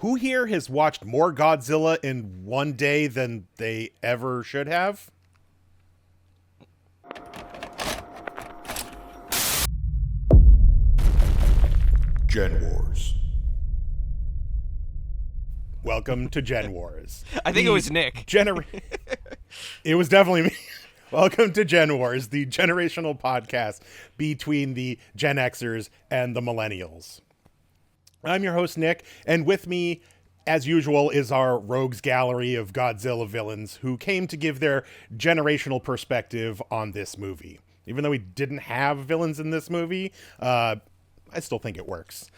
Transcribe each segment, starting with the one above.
Who here has watched more Godzilla in one day than they ever should have? Gen Wars. Welcome to Gen Wars. I think it was Nick. It was definitely me. Welcome to Gen Wars, the generational podcast between the Gen Xers and the millennials. I'm your host, Nick, and with me, as usual, is our rogues gallery of Godzilla villains who came to give their generational perspective on this movie. Even though we didn't have villains in this movie, I still think it works.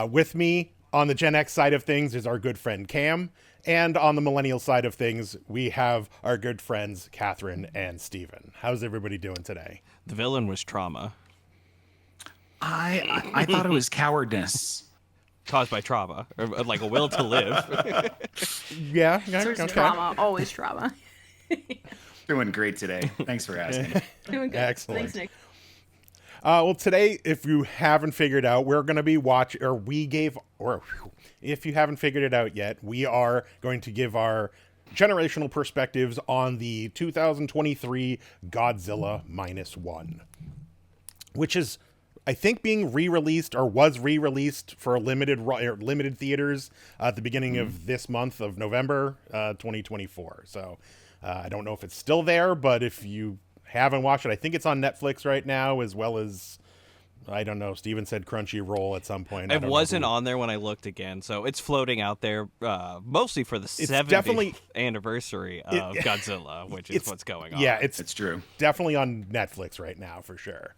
With me on the Gen X side of things is our good friend Cam, and on the millennial side of things, we have our good friends Katherine and Steven. How's everybody doing today? The villain was trauma. I thought it was cowardice. Caused by trauma, or like a will to live. Yeah, Okay. Trauma, always trauma. Doing great today. Thanks for asking. Doing good. Excellent. Thanks, Nick. Well, today, if you haven't figured out, we're going to be if you haven't figured it out yet, we are going to give our generational perspectives on the 2023 Godzilla Minus One, which is, I think, being re-released or was re-released for limited theaters at the beginning of this month of November 2024. So I don't know if it's still there, but if you haven't watched it, I think it's on Netflix right now, as well as, I don't know, Steven said Crunchyroll at some point. It wasn't on there when I looked again, so it's floating out there mostly for the 70th anniversary of Godzilla, which is what's going on. Yeah, it's true. Definitely on Netflix right now, for sure.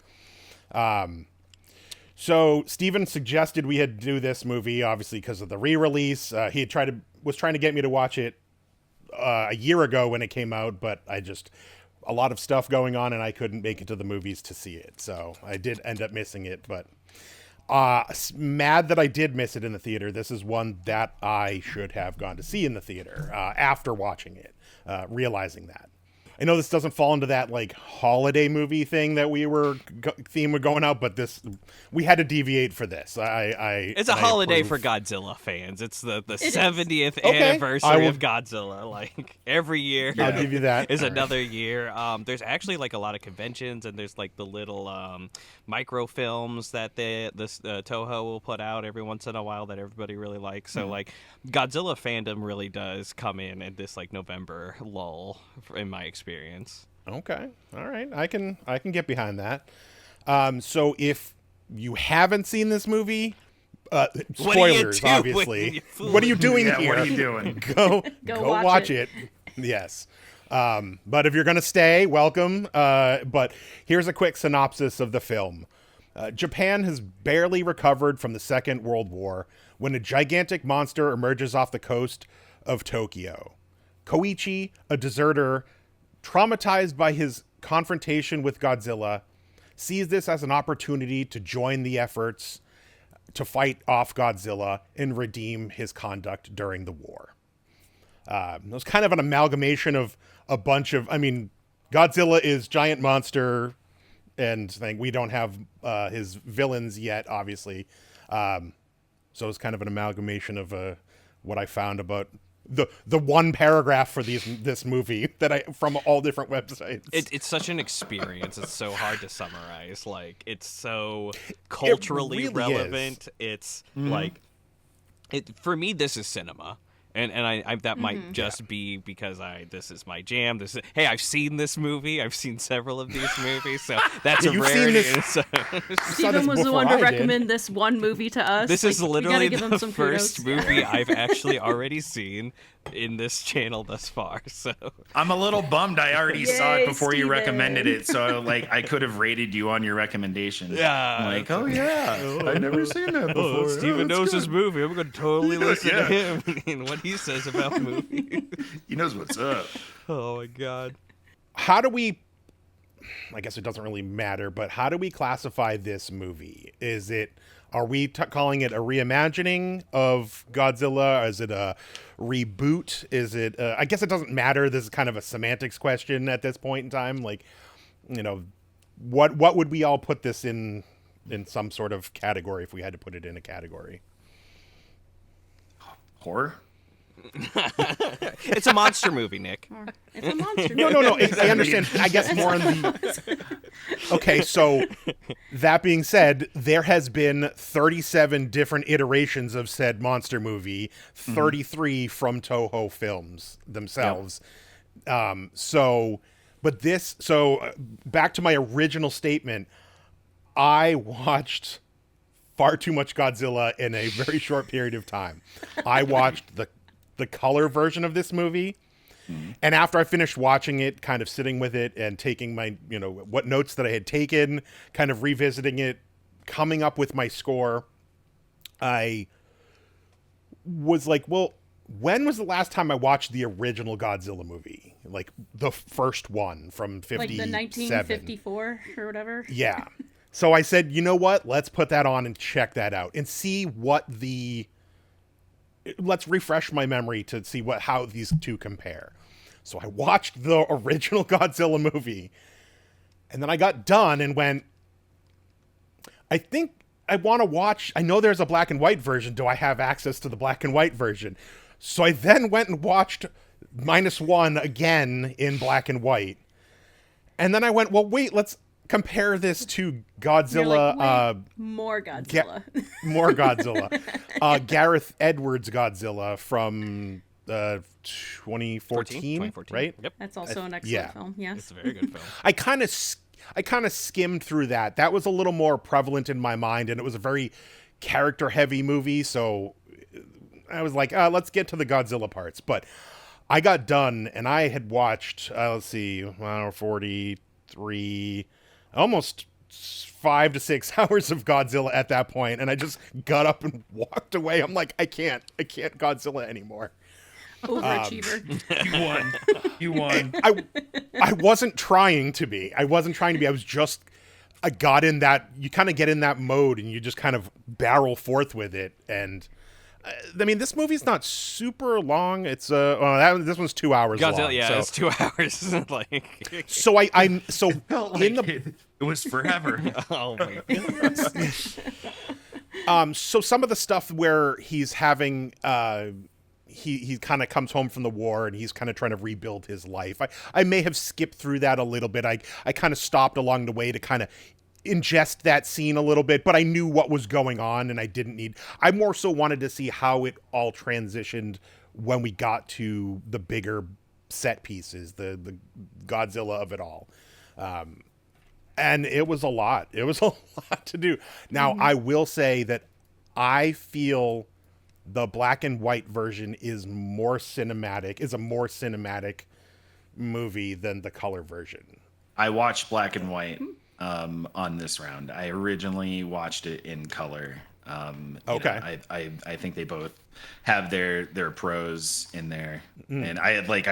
So Steven suggested we had to do this movie, obviously, because of the re-release. He had was trying to get me to watch it a year ago when it came out, but a lot of stuff going on, and I couldn't make it to the movies to see it. So I did end up missing it, but mad that I did miss it in the theater. This is one that I should have gone to see in the theater after watching it, realizing that. I know this doesn't fall into that like holiday movie thing that we were theme of going out, but we had to deviate for this. It's a holiday for Godzilla fans. It's the 70th anniversary of Godzilla. Like every year, I'll give you that. Is another year. There's actually like a lot of conventions, and there's like the little microfilms that this Toho will put out every once in a while that everybody really likes. So like Godzilla fandom really does come in this like November lull, in my experience. Okay. All right. I can get behind that. So if you haven't seen this movie, spoilers, obviously. What are you doing here? What are you doing? Go watch it. Yes. But if you're going to stay, welcome. But here's a quick synopsis of the film. Japan has barely recovered from the Second World War when a gigantic monster emerges off the coast of Tokyo. Koichi, a deserter, traumatized by his confrontation with Godzilla, sees this as an opportunity to join the efforts to fight off Godzilla and redeem his conduct during the war. It was kind of an amalgamation of a bunch of, Godzilla is giant monster, and we don't have his villains yet, obviously. So it's kind of an amalgamation of what I found about the one paragraph for this movie that from all different websites. It's such an experience. It's so hard to summarize. Like, it's so culturally relevant. It's like, for me, this is cinema. And I that might just be because this is my jam. Hey, I've seen this movie. I've seen several of these movies, so that's a rarity. Steven was the one to recommend this one movie to us. This is literally the first movie I've actually already seen in this channel thus far. So I'm a little bummed I already saw it before you recommended it, so I could have rated you on your recommendation. Yeah. I'm like, oh yeah, I've never seen that before. Steven knows his movie. I'm going to totally listen to him and what he says about the movie. He knows what's up. Oh my god. How do we, I guess it doesn't really matter, but how do we classify this movie? Are we calling it a reimagining of Godzilla? Is it a reboot? Is it, I guess it doesn't matter. This is kind of a semantics question at this point in time. Like, what would we all put this in some sort of category if we had to put it in a category? Horror? It's a monster movie, Nick. It's a monster. No. I understand. I guess more on the. Okay, so that being said, there has been 37 different iterations of said monster movie, 33 from Toho Films themselves. Yep. So back to my original statement, I watched far too much Godzilla in a very short period of time. I watched the color version of this movie. And after I finished watching it, kind of sitting with it and taking my, what notes that I had taken, kind of revisiting it, coming up with my score, I was like, well, when was the last time I watched the original Godzilla movie? Like the first one from 57. Like the 1954 or whatever? Yeah. So I said, you know what? Let's put that on and check that out and see let's refresh my memory to see how these two compare. So I watched the original Godzilla movie, and then I got done and went, I think I want to watch, I know there's a black and white version. Do I have access to the black and white version? So I then went and watched Minus One again in black and white. And then I went, well, wait, let's compare this to Godzilla. Like, more Godzilla. More Godzilla. Gareth Edwards' Godzilla from 2014, right? Yep. That's also an excellent film. Yes, it's a very good film. I kind of skimmed through that. That was a little more prevalent in my mind, and it was a very character-heavy movie. So I was like, let's get to the Godzilla parts. But I got done, and I had watched, 43, almost 5 to 6 hours of Godzilla at that point, and I just got up and walked away. I'm like, I can't Godzilla anymore. Overachiever. You won. I wasn't trying to be. I got in that, you kind of get in that mode and you just kind of barrel forth with it. And I mean, this movie's not super long. It's this one's 2 hours Godzilla, long. yeah, so. It's 2 hours. It was forever. Oh my goodness. So some of the stuff where he's having he kind of comes home from the war and he's kind of trying to rebuild his life. I may have skipped through that a little bit. I kind of stopped along the way to kind of ingest that scene a little bit, but I knew what was going on and I more so wanted to see how it all transitioned when we got to the bigger set pieces, the Godzilla of it all. And it was a lot. It was a lot to do. Now, I will say that I feel the black and white version is a more cinematic movie than the color version. I watched black and white on this round. I originally watched it in color. Okay. I think they both have their pros in there. And I think,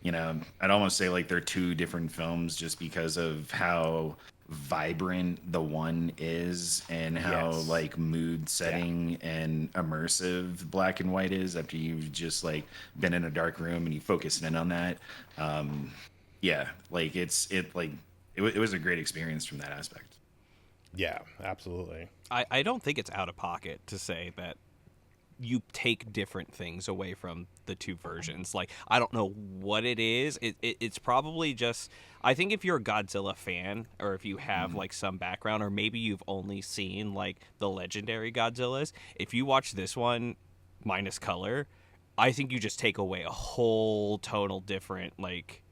I'd almost say like they're two different films just because of how vibrant the one is and how like mood setting and immersive black and white is after you've just like been in a dark room and you focus in on that. It was a great experience from that aspect. Yeah, absolutely. I don't think it's out of pocket to say that you take different things away from the two versions. Like, I don't know what it is. It's probably just, I think if you're a Godzilla fan, or if you have like some background, or maybe you've only seen like the legendary Godzillas, if you watch this one minus color, I think you just take away a whole tonal different like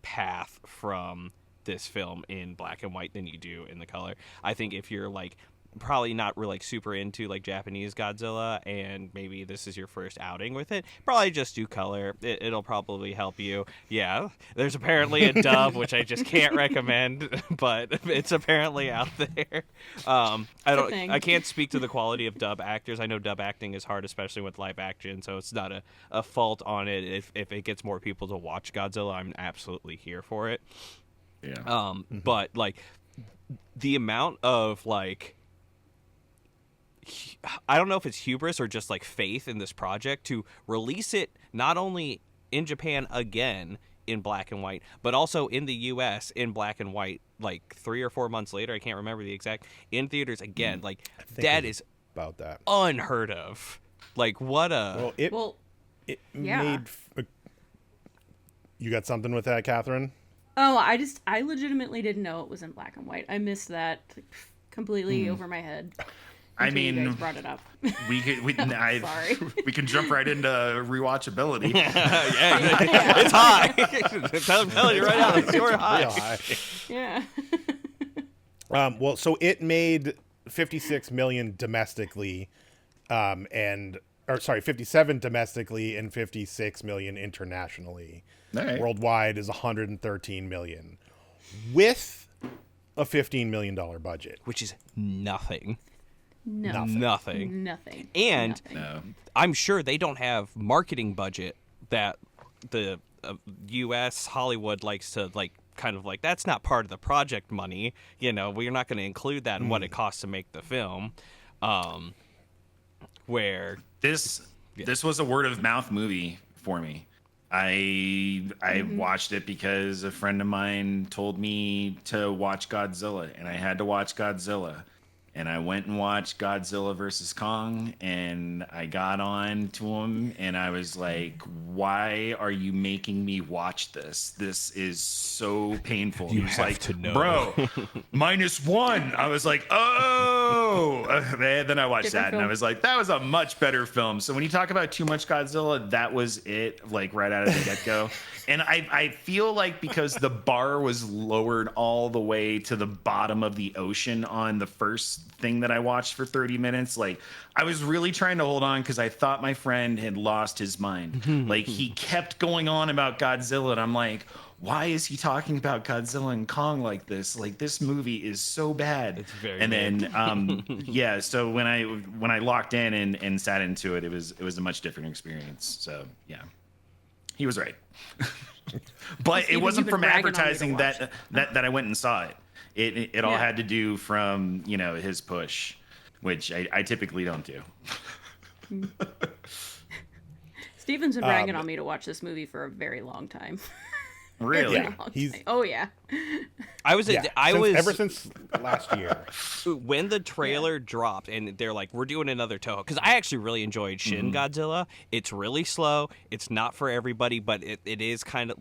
path from this film in black and white than you do in the color. I think if you're like probably not really like super into like Japanese Godzilla and maybe this is your first outing with it, probably just do color. It'll probably help you. Yeah, there's apparently a dub which I just can't recommend, but it's apparently out there. I can't speak to the quality of dub actors. I know dub acting is hard, especially with live action, so it's not a fault on it. If it gets more people to watch Godzilla, I'm absolutely here for it. Yeah. But like the amount of like, I don't know if it's hubris or just like faith in this project to release it not only in Japan again in black and white, but also in the US in black and white like 3 or 4 months later. I can't remember the exact, in theaters again. Like that is about that. Unheard of. Like, what a... It made... You got something with that, Catherine? Oh, I legitimately didn't know it was in black and white. I missed that completely over my head. I mean, you guys brought it up. Sorry. We can jump right into rewatchability. Yeah, it's high. I'm telling you right now, it's your high. Yeah. Well, so it made 56 million domestically, 57 domestically and 56 million internationally. Right. Worldwide is 113 million, with a $15 million budget, Which is nothing. Nothing. And No. I'm sure they don't have marketing budget that the U.S. Hollywood likes to kind of that's not part of the project money. We're not going to include that in what it costs to make the film. Where This was a word of mouth movie for me. I watched it because a friend of mine told me to watch Godzilla, and I had to watch Godzilla. And I went and watched Godzilla versus Kong, and I got on to him, and I was like, why are you making me watch this? This is so painful. You he was have like, to know. bro, -1. I was like, oh. And then I watched Different that, film. and I was like, that was a much better film. So when you talk about too much Godzilla, that was it, right out of the get-go. And I feel like because the bar was lowered all the way to the bottom of the ocean on the first thing that I watched for 30 minutes, I was really trying to hold on because I thought my friend had lost his mind. He kept going on about Godzilla, and I'm like, why is he talking about Godzilla and Kong like this? This movie is so bad. It's very and good. then so when I locked in and sat into it, it was a much different experience. So yeah. He was right. But Steven, it wasn't you've been from bragging on me to advertising watch that I went and saw it. It all Yeah. had to do from, his push, which I typically don't do. Steven's been bragging on me to watch this movie for a very long time. Really? Yeah. He's- Oh yeah. I was ever since last year. when the trailer dropped and they're like, we're doing another Toho, because I actually really enjoyed Shin Godzilla. It's really slow. It's not for everybody, but it is kind of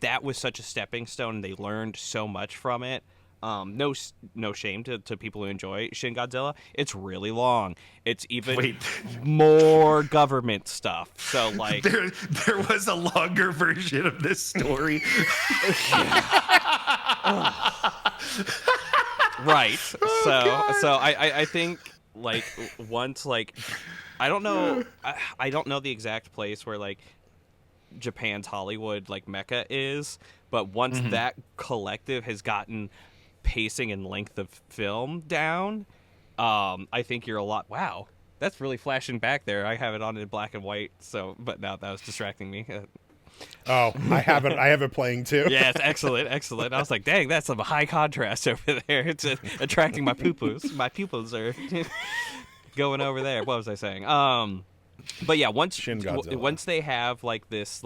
that was such a stepping stone, and they learned so much from it. No shame to people who enjoy Shin Godzilla. It's really long. It's even more government stuff. So there was a longer version of this story. Right. So I think once I don't know the exact place where Japan's Hollywood Mecca is, but once that collective has gotten pacing and length of film down, I think you're a lot. Wow, that's really flashing back there. I have it on in black and white, but now that was distracting me. Oh, I have it playing too. Yeah, it's excellent. I was like, dang, that's some high contrast over there. It's attracting my pupils. My pupils are going over there. What was I saying? But yeah, once they have this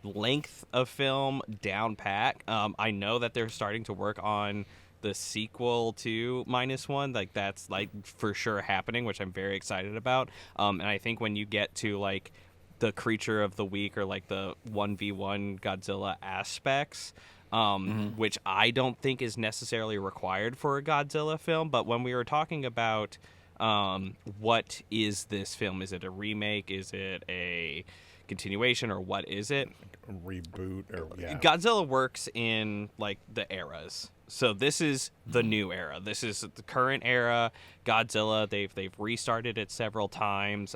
length of film down pat, I know that they're starting to work on the sequel to -1. That's for sure happening, which I'm very excited about. And I think when you get to the creature of the week or the 1v1 Godzilla aspects, which I don't think is necessarily required for a Godzilla film, but when we were talking about what is this film, is it a remake, is it a continuation, or what is it? A reboot, or yeah. Godzilla works in the eras. So this is the new era. This is the current era Godzilla. They've restarted it several times.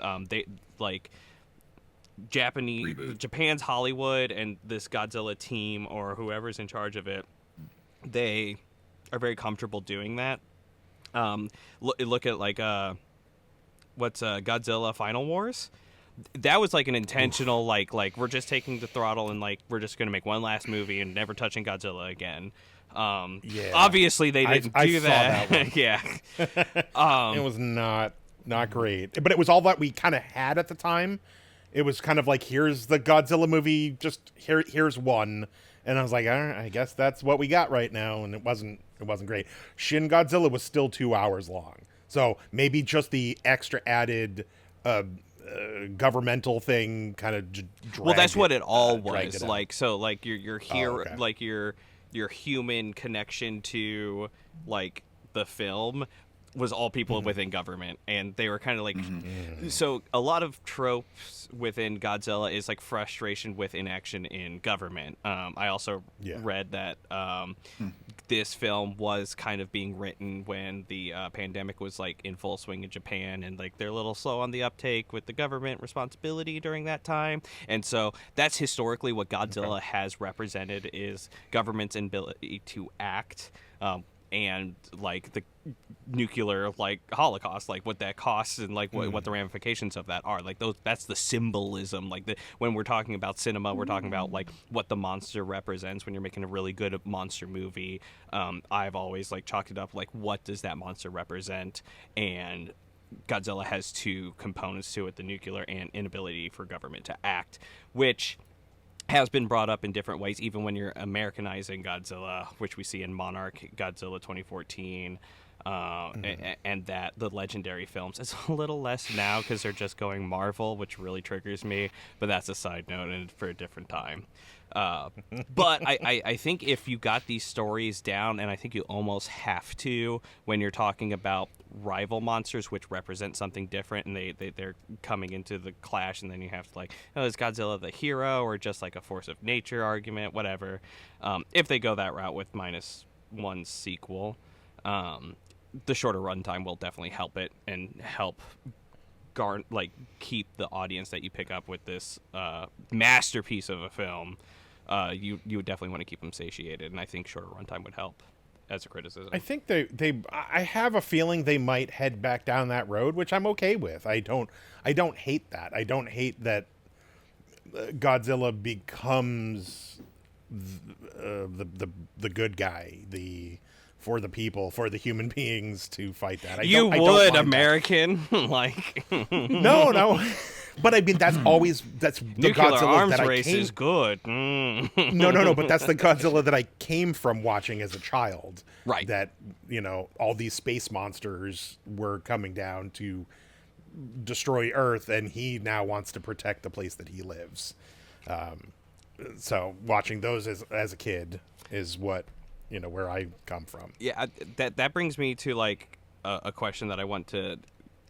Japan's Hollywood and this Godzilla team, or whoever's in charge of it, they are very comfortable doing that. Look at what's Godzilla Final Wars. That was an intentional we're just taking the throttle and we're just gonna make one last movie and never touching Godzilla again. Yeah. Obviously they didn't do that. Saw that one. Yeah. It was not great, but it was all that we kind of had at the time. It was kind of here's the Godzilla movie, just here's one, and I was like, all right, I guess that's what we got right now, and it wasn't great. Shin Godzilla was still 2 hours long, So maybe just the extra added governmental thing kind of well, that's what it all dragged was. it out. Like, so like your hero, okay. like your human connection to like the film was all people within government, and they were kind of like so a lot of tropes within Godzilla is like frustration with inaction in government. I also read that this film was kind of being written when the pandemic was like in full swing in Japan, and like they're a little slow on the uptake with the government responsibility during that time. And so that's historically what Godzilla has represented, is government's inability to act, and like the nuclear like holocaust, like what that costs, and like what the ramifications of that are. Like that's the symbolism. Like when we're talking about cinema, we're talking about like what the monster represents. When you're making a really good monster movie, I've always like chalked it up like, what does that monster represent? And Godzilla has two components to it: the nuclear and inability for government to act, which has been brought up in different ways, even when you're Americanizing Godzilla, which we see in Monarch, Godzilla 2014, and that the legendary films. It's a little less now because they're just going Marvel, which really triggers me, but that's a side note and for a different time. But I think if you got these stories down, and I think you almost have to when you're talking about rival monsters which represent something different, and they're coming into the clash, and then you have to like, oh, is Godzilla the hero or just like a force of nature argument, whatever. If they go that route with Minus One sequel, the shorter runtime will definitely help it and help keep the audience that you pick up with this masterpiece of a film. You would definitely want to keep them satiated, and I think shorter runtime would help as a criticism. I think I have a feeling they might head back down that road, which I'm okay with. I don't hate that. I don't hate that Godzilla becomes the good guy, for the people, for the human beings to fight that. I don't American. Like no. But I mean, that's the nuclear Godzilla arms that I race came... is good. No. But that's the Godzilla that I came from watching as a child. Right. That, all these space monsters were coming down to destroy Earth, and he now wants to protect the place that he lives. So watching those as a kid is what, where I come from. Yeah, that brings me to like a question that I want to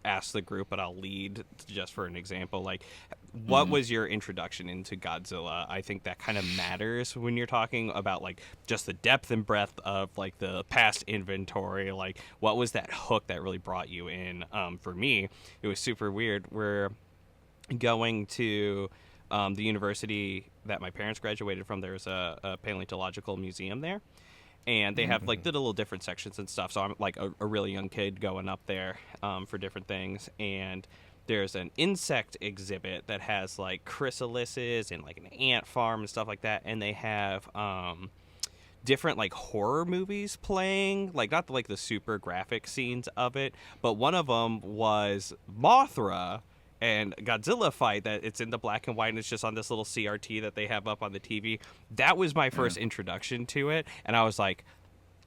ask the group, but I'll lead just for an example. Like, what was your introduction into Godzilla? I think that kind of matters when you're talking about like just the depth and breadth of like the past inventory. Like, what was that hook that really brought you in? For me, it was super weird. We're going to the university that my parents graduated from. There's a paleontological museum there, and they have like the little different sections and stuff. So I'm like a really young kid going up there for different things, and there's an insect exhibit that has like chrysalises and like an ant farm and stuff like that, and they have different like horror movies playing, like not like the super graphic scenes of it, but one of them was Mothra and Godzilla fight that it's in the black and white, and it's just on this little CRT that they have up on the TV. That was my first introduction to it, and I was like,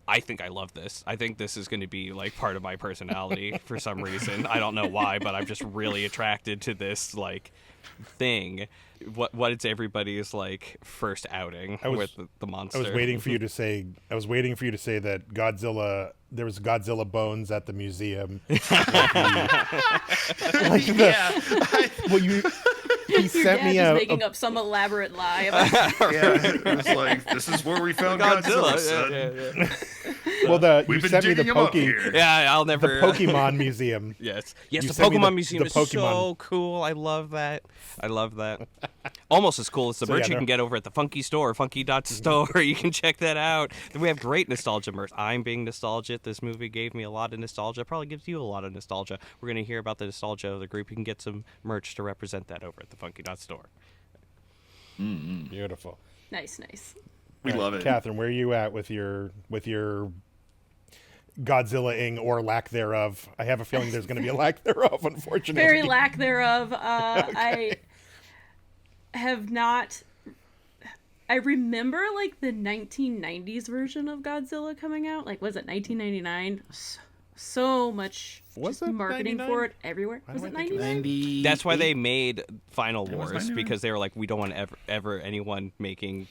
I think I love this. I think this is going to be like part of my personality for some reason. I don't know why, but I'm just really attracted to this like thing. What is everybody's like first outing with the monster? I was waiting for you to say that Godzilla. There was Godzilla bones at the museum. He sent me making up some elaborate lie about it was like, this is where we found Godzilla, son. Yeah. Well, We've you been sent me the digging him up here. Yeah, I'll never. The Pokemon Museum. Yes, You the sent me Pokemon Museum the is Pokemon. so cool. I love that. Almost as cool as the merch you can get over at the Funky Store, Funky.store. You can check that out. We have great nostalgia merch. I'm being nostalgic. This movie gave me a lot of nostalgia. Probably gives you a lot of nostalgia. We're going to hear about the nostalgia of the group. You can get some merch to represent that over at the Funky.store. Beautiful. Nice. We love it. Katherine, where are you at with your Godzilla-ing or lack thereof? I have a feeling there's going to be a lack thereof, unfortunately. Very lack thereof. I have not. I remember like the 1990s version of Godzilla coming out. Like, was it 1999? So much Was it marketing 99? for it everywhere. Was it 99? That's why they made Final Wars, 99? because they were like, we don't want ever anyone making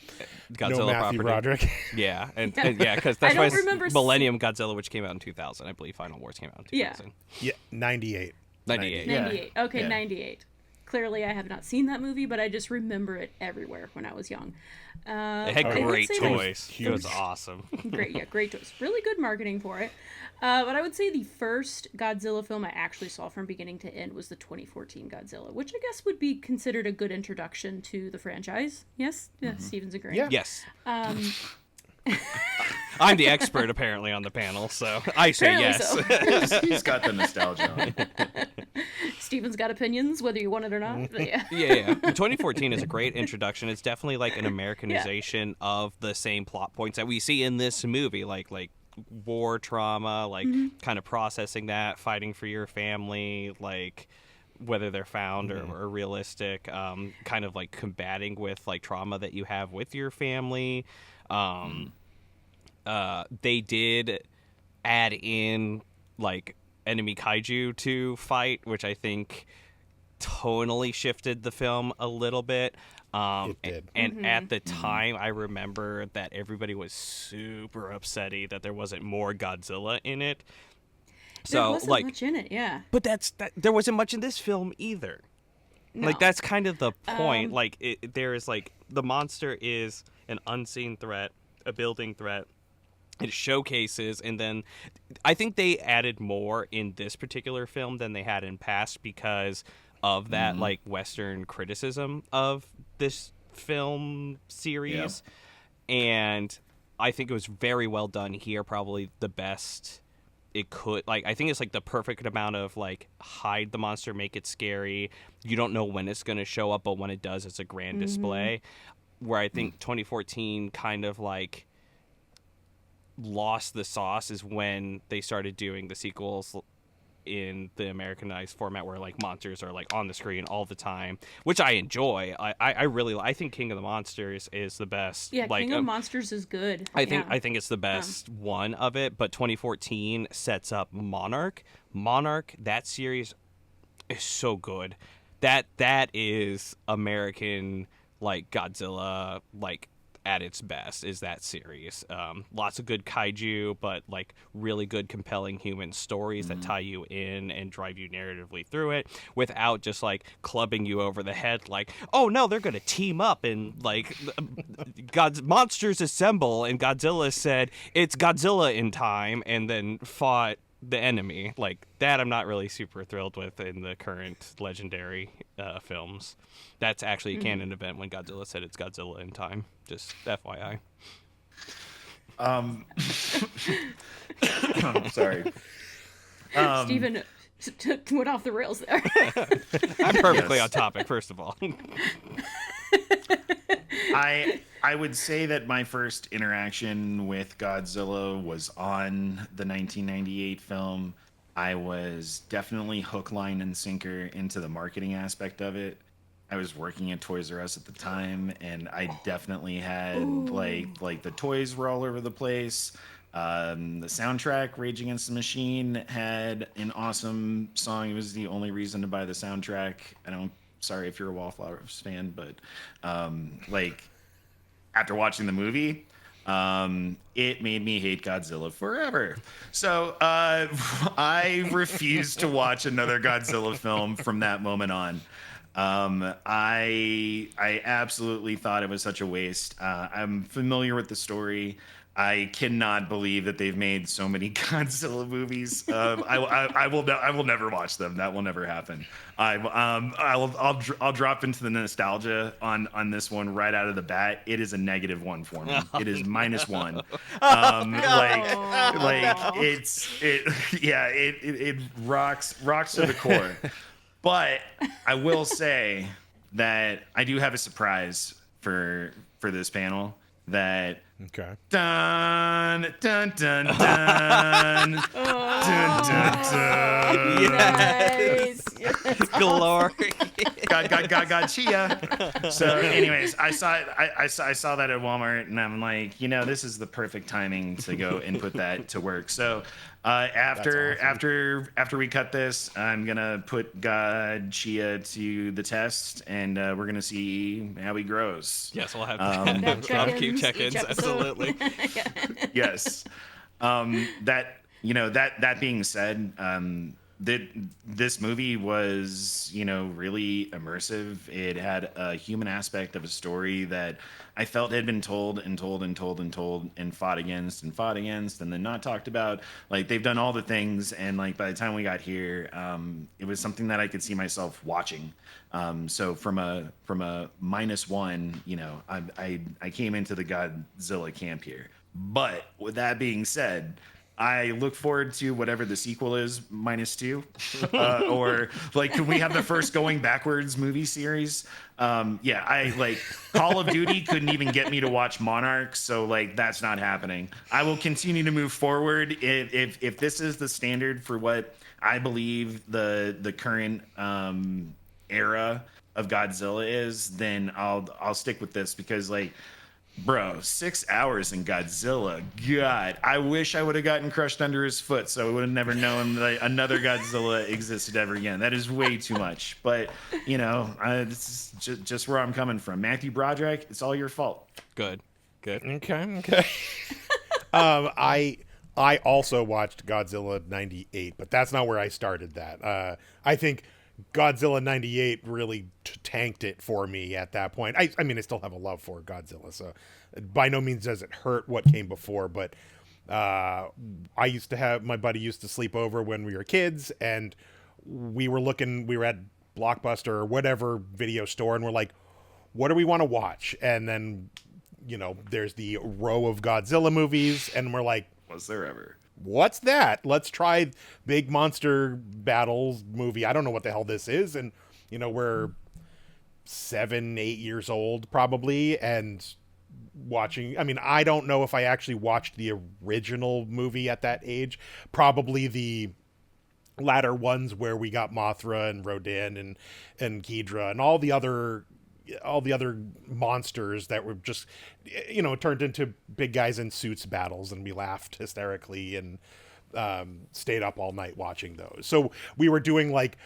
Godzilla No Matthew property. Broderick. Yeah, and yeah, because that's I why don't remember Millennium Godzilla, which came out in 2000, I believe Final Wars came out in 2000. Yeah, 98. 98. 98. Okay, Yeah. 98. Clearly, I have not seen that movie, but I just remember it everywhere when I was young. It had I would great say that- toys. It was awesome. Great toys. Really good marketing for it. But I would say the first Godzilla film I actually saw from beginning to end was the 2014 Godzilla, which I guess would be considered a good introduction to the franchise. Yes? Steven's agreeing. Yeah. Yes. I'm the expert apparently on the panel, so I say Apparently yes. so. He's got the nostalgia on it. Steven's got opinions, whether you want it or not. But yeah. Yeah. 2014 is a great introduction. It's definitely like an Americanization of the same plot points that we see in this movie, like war trauma, like kind of processing that, fighting for your family, like whether they're found or realistic, kind of like combating with like trauma that you have with your family. They did add in like enemy kaiju to fight, which I think tonally shifted the film a little bit. It did. And at the time, I remember that everybody was super upsetty that there wasn't more Godzilla in it. There So wasn't like, much in it, yeah. but there wasn't much in this film either. No. Like that's kind of the point. Like there is like the monster is an unseen threat, a building threat. It showcases, and then I think they added more in this particular film than they had in past because of that like Western criticism of this film series. And I think it was very well done here, probably the best it could. Like I think it's like the perfect amount of like hide the monster, make it scary. You don't know when it's going to show up, but when it does, it's a grand display. Where I think 2014 kind of like lost the sauce is when they started doing the sequels in the Americanized format where like monsters are like on the screen all the time, which I enjoy. I think King of the Monsters is the best. Yeah, like, King of Monsters is good. I think it's the best one of it, but 2014 sets up Monarch. Monarch, that series is so good. That is American like Godzilla like at its best is that series. Lots of good kaiju, but like really good compelling human stories that tie you in and drive you narratively through it without just like clubbing you over the head like, oh no, they're gonna team up and like God's monsters assemble and Godzilla said it's Godzilla in time and then fought the enemy. Like that I'm not really super thrilled with in the current legendary films. That's actually a canon event when Godzilla said it's Godzilla in time. Just FYI. Sorry. Steven went off the rails there. I'm perfectly on topic, first of all. I would say that my first interaction with Godzilla was on the 1998 film. I was definitely hook, line, and sinker into the marketing aspect of it. I was working at Toys R Us at the time, and I definitely had like the toys were all over the place. The soundtrack, Rage Against the Machine, had an awesome song. It was the only reason to buy the soundtrack. Sorry if you're a Wallflowers fan, but like after watching the movie, it made me hate Godzilla forever. So I refused to watch another Godzilla film from that moment on. I absolutely thought it was such a waste. I'm familiar with the story. I cannot believe that they've made so many Godzilla movies. I will never watch them. That will never happen. I'll drop into the nostalgia on this one right out of the bat. It is a -1 for me. It is -1. It rocks to the core. But I will say that I do have a surprise for this panel. That dun dun dun dun dun dun dun. Nice. Glory. God, Chia. So, anyways, I saw it. I saw that at Walmart, and I'm like, this is the perfect timing to go and put that to work. So, after we cut this, I'm gonna put God Chia to the test, and we're gonna see how he grows. Yes, we'll have check-ins check-ins. each episode. Absolutely. Yes. That being said, this movie was, really immersive. It had a human aspect of a story that I felt had been told and told and told and told and fought against and then not talked about. Like, they've done all the things, and like by the time we got here, it was something that I could see myself watching. So from a -1, I came into the Godzilla camp here. But with that being said, I look forward to whatever the sequel is, -2, or like, can we have the first going backwards movie series? I like Call of Duty couldn't even get me to watch Monarch, so like that's not happening. I will continue to move forward. If this is the standard for what I believe the current era of Godzilla is, then I'll stick with this, because like, bro, 6 hours in Godzilla. God, I wish I would have gotten crushed under his foot, so I would have never known that another Godzilla existed ever again. That is way too much. But, this is just where I'm coming from. Matthew Broderick, it's all your fault. Good. Okay. I also watched Godzilla 98, but that's not where I started that. I think Godzilla 98 really tanked it for me at that point. I mean, I still have a love for Godzilla, so by no means does it hurt what came before, but my buddy used to sleep over when we were kids, and we were at Blockbuster or whatever video store, and we're like, what do we want to watch? And then, there's the row of Godzilla movies, and we're like, was there ever? What's that? Let's try big monster battles movie. I don't know what the hell this is. And, we're 7, 8 years old probably, and watching. I mean, I don't know if I actually watched the original movie at that age. Probably the latter ones where we got Mothra and Rodan and Ghidra and all the other monsters that were just, turned into big guys in suits battles, and we laughed hysterically and stayed up all night watching those. So we were doing like,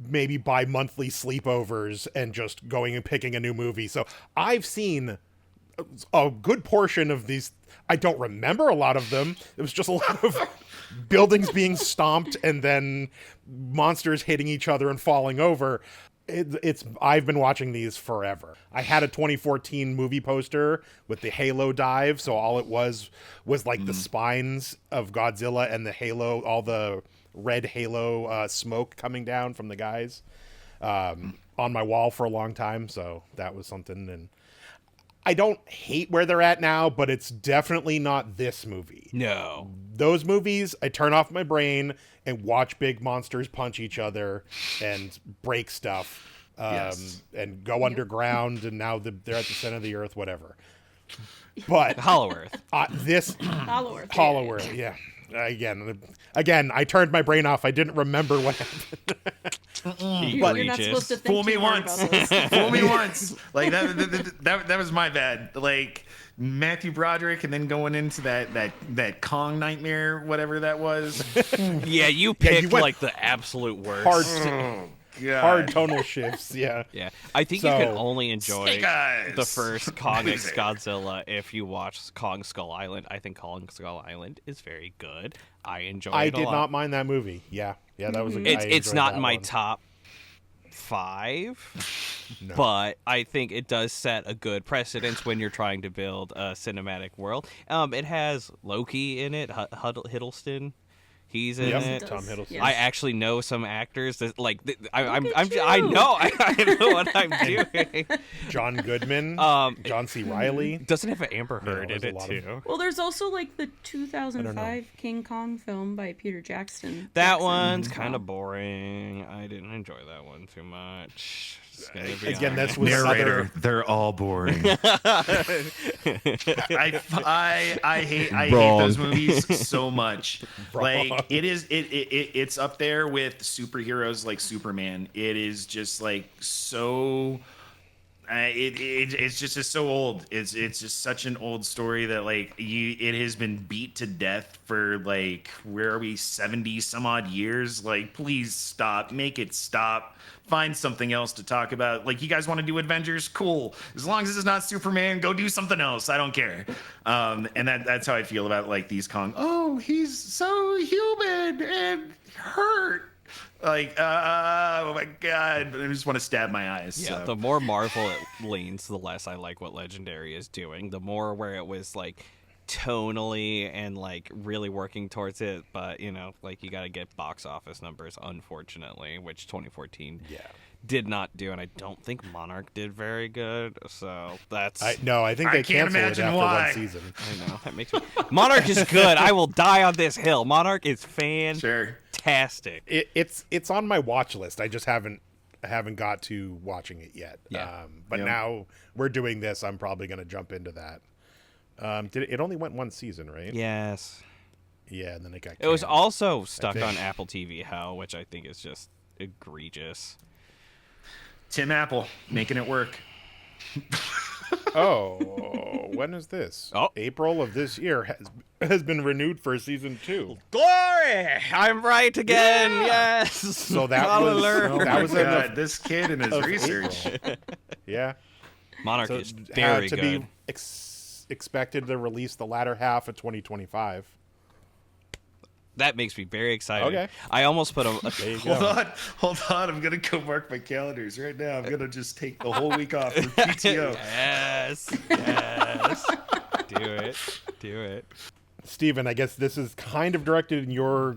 maybe bi-monthly sleepovers and just going and picking a new movie. So I've seen a good portion of these. I don't remember a lot of them. It was just a lot of buildings being stomped and then monsters hitting each other and falling over. I've been watching these forever. I had a 2014 movie poster with the Halo dive, so all it was like the spines of Godzilla and the Halo, all the red Halo smoke coming down from the guys on my wall for a long time. So that was something. And I don't hate where they're at now, but it's definitely not this movie. No. Those movies, I turn off my brain and watch big monsters punch each other and break stuff, and go underground, and now they're at the center of the earth, whatever. But Hollow Earth. Hollow Earth, yeah. Again, I turned my brain off. I didn't remember what happened. You're not supposed to think Fool me too hard once. about this. Fool me once. Like that was my bad. Like Matthew Broderick, and then going into that Kong nightmare, whatever that was. Yeah, you picked went like the absolute worst. Hard tonal shifts, yeah. Yeah, I think you can only enjoy Snake Eyes. the first Kong x Godzilla if you watch Kong Skull Island. I think Kong Skull Island is very good. I enjoy it a lot. I did not mind that movie. Yeah, that was. It's not in my top 5, but I think it does set a good precedence when you're trying to build a cinematic world. It has Loki in it, Hiddleston. He's in it. Tom Hiddleston. Yes. I actually know some actors that like I know I know what I'm doing. John Goodman, John C. Reilly. Doesn't have an Amber Heard in there's a it lot too. Well, there's also like the 2005 King Kong film by Peter Jackson. That one's kind of boring. I didn't enjoy that one too much. again, this was narrator. another. They're all boring. I hate those movies so much. Like it's up there with superheroes like Superman. It is just like so. It's just so old. It's just such an old story that like it has been beat to death for like, where are we, 70 some odd years? Like, please stop, make it stop. Find something else to talk about. Like, you guys want to do Avengers? Cool. As long as it's not Superman, go do something else. I don't care. And that's how I feel about like these Kong. Oh, he's so human and hurt. Like, oh my god, I just want to stab my eyes. Yeah, so. the more Marvel it leans, the less I like what Legendary is doing. The more where it was like tonally and like really working towards it, but you know, like you got to get box office numbers, unfortunately, which 2014 did not do, and I don't think Monarch did very good. So that's I think they canceled it after one season. I know that makes me. Monarch is good. I will die on this hill. Monarch is fantastic. It's on my watch list. I just haven't got to watching it yet. Yeah. But now we're doing this. I'm probably going to jump into that. It only went one season, right? Yes. Yeah, and then it got. It was canned, also stuck on Apple TV Hell, which I think is just egregious. Tim Apple making it work. Oh, when is this? Oh. April of this year has been renewed for season 2. Glory! I'm right again. Yeah. Yes. So that was Oh in my god, this kid and his research. Yeah. Monarch So is very to good. be expected to release the latter half of 2025. That makes me very excited. Okay. I almost put a. There you go. Hold on. I'm gonna go mark my calendars right now. I'm gonna just take the whole week off for PTO. Yes. Do it. Steven, I guess this is kind of directed in your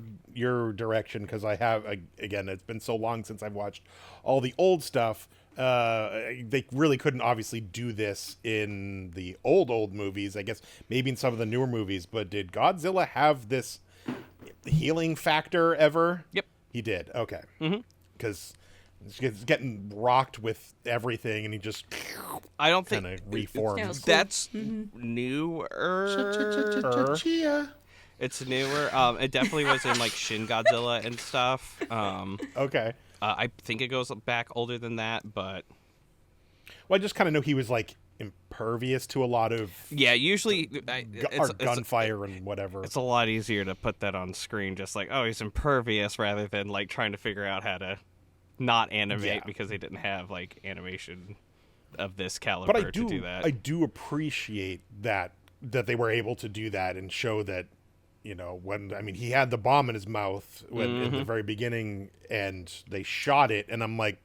direction, because I have, again, it's been so long since I've watched all the old stuff. They really couldn't obviously do this in the old movies. I guess maybe in some of the newer movies, but did Godzilla have this healing factor ever? Yep. He did. Okay. Because he's getting rocked with everything, and he just I don't think kind of reforms. that's newer. It's newer. It definitely was in like Shin Godzilla and stuff. Okay. I think it goes back older than that, but Well, I just kind of know he was like impervious to a lot of usually gunfire and whatever. It's a lot easier to put that on screen, just like, oh, he's impervious, rather than like trying to figure out how to not animate because they didn't have like animation of this caliber But to do that. I do appreciate that they were able to do that and show that, you know, he had the bomb in his mouth in the very beginning, and they shot it, and I'm like,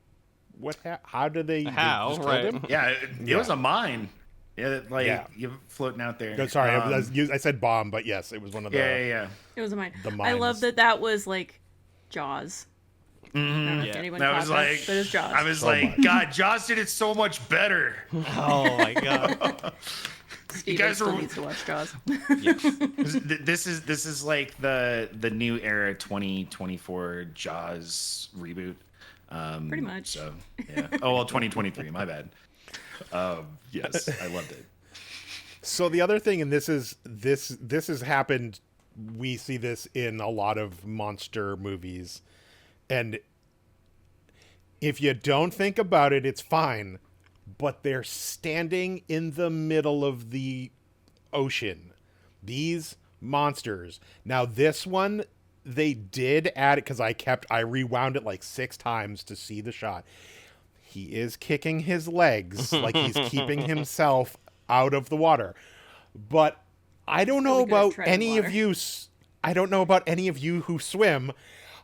what? How did they? How? Just Right. killed him? Yeah, it was a mine. Yeah, you're floating out there. No, sorry, I said bomb, but yes, it was one of the. Yeah. It was a mine. The I love mines. that was like Jaws. I don't know if anyone That caught was that, like, but it's Jaws. I was So like, much. God, Jaws did it so much better. Oh my god. Steven guys still are- needs to watch Jaws. This is like the new era 2024 Jaws reboot. Pretty much. So yeah. Oh well, 2023. My bad. Yes, I loved it. So the other thing, and this has happened. We see this in a lot of monster movies, and if you don't think about it, it's fine. But they're standing in the middle of the ocean. These monsters. Now this one, they did add it because I rewound it like 6 times to see the shot. He is kicking his legs like he's keeping himself out of the water. But I don't know Really good at about treading any water. of you. I don't know about any of you who swim.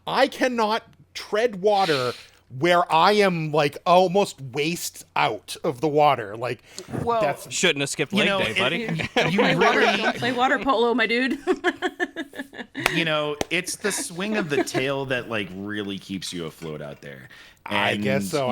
I cannot tread water where I am like almost waist out of the water. Like, that's Shouldn't have skipped leg day, buddy. Don't play water polo, my dude. it's the swing of the tail that like really keeps you afloat out there. And, I guess so.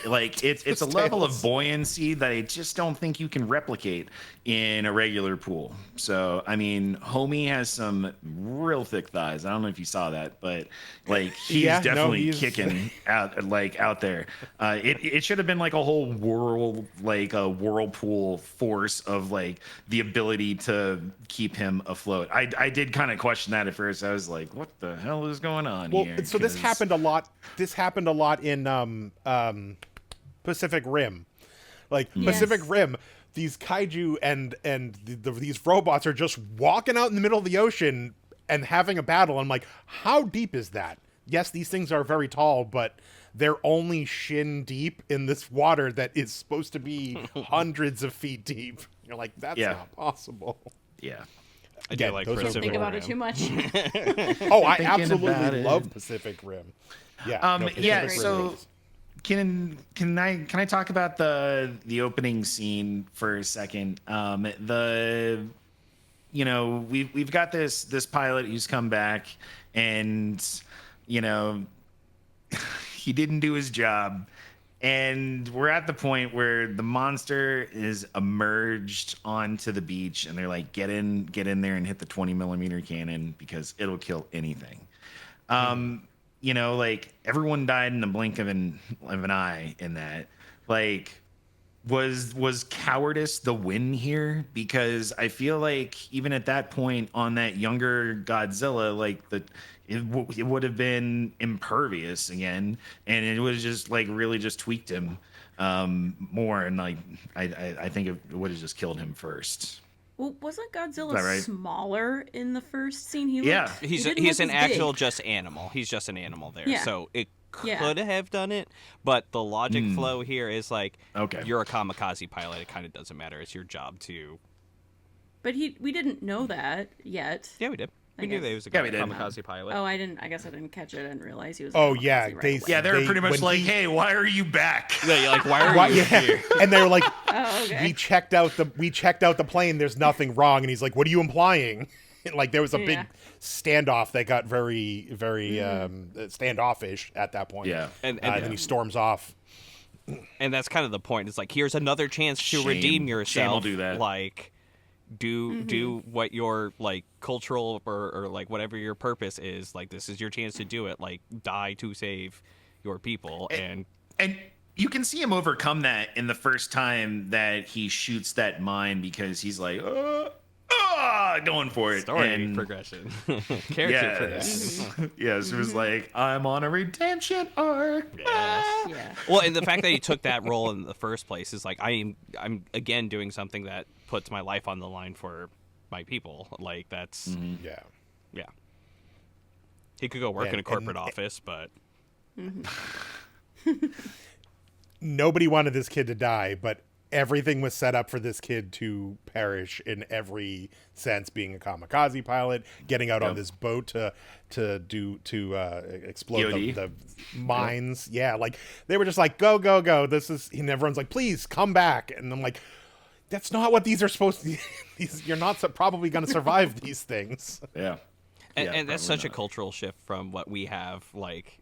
Like it's a level of buoyancy that I just don't think you can replicate in a regular pool. So, I mean, homie has some real thick thighs. I don't know if you saw that, but like he's definitely kicking out there. It should have been like a whole world, like a whirlpool force of like the ability to keep him afloat. I did kind of question that at first. I was like, what the hell is going on here? So this happened a lot. This happened a lot in Pacific Rim. Like Pacific Rim, these kaiju and these robots are just walking out in the middle of the ocean and having a battle. I'm like, how deep is that? Yes, these things are very tall, but they're only shin deep in this water that is supposed to be hundreds of feet deep. You're like, that's not possible. Yeah. I do like Pacific Rim. Think about it too much. Oh, I absolutely love Pacific Rim. Yeah. So can I talk about the opening scene for a second? We've got this pilot who's come back, and he didn't do his job. And we're at the point where the monster is emerged onto the beach, and they're like, get in there and hit the 20mm cannon because it'll kill anything. Like everyone died in the blink of an eye in that. Like, was cowardice the win here? Because I feel like even at that point on that younger Godzilla, like it would have been impervious again, and it would have just like really just tweaked him more, and like I think it would have just killed him first. Well, wasn't Godzilla smaller in the first scene? He's an actual just animal. He's just an animal there. Yeah. So it could have done it, but the logic flow here is like, you're a kamikaze pilot. It kind of doesn't matter. It's your job to. But we didn't know that yet. Yeah, we did. We knew that he was a kamikaze pilot. Oh, I guess I didn't catch it. I didn't realize he was. Oh yeah, they were pretty much like, hey, why are you back? Yeah, like why are you here? And they were like, we checked out the plane. There's nothing wrong. And he's like, what are you implying? Like there was a big standoff that got very, very standoffish at that point. Yeah, and then he storms off. And that's kind of the point. It's like, here's another chance to redeem yourself. Shame will do that. Like, do what your like cultural or like whatever your purpose is. Like, this is your chance to do it. Like, die to save your people. And you can see him overcome that in the first time that he shoots that mine, because he's like, going for it. Story progression. Character progression. Yes, it was like, I'm on a redemption arc. Yes. Yeah. Well, and the fact that he took that role in the first place is like, I'm again doing something that puts my life on the line for my people. Like, that's yeah. He could go work in a corporate office, but nobody wanted this kid to die, but everything was set up for this kid to perish in every sense, being a kamikaze pilot, getting out on this boat to explode the mines. Yeah, like they were just like, go. And everyone's like, please come back. And I'm like, that's not what these are supposed to be. You're not probably going to survive these things. Yeah. And that's such a cultural shift from what we have like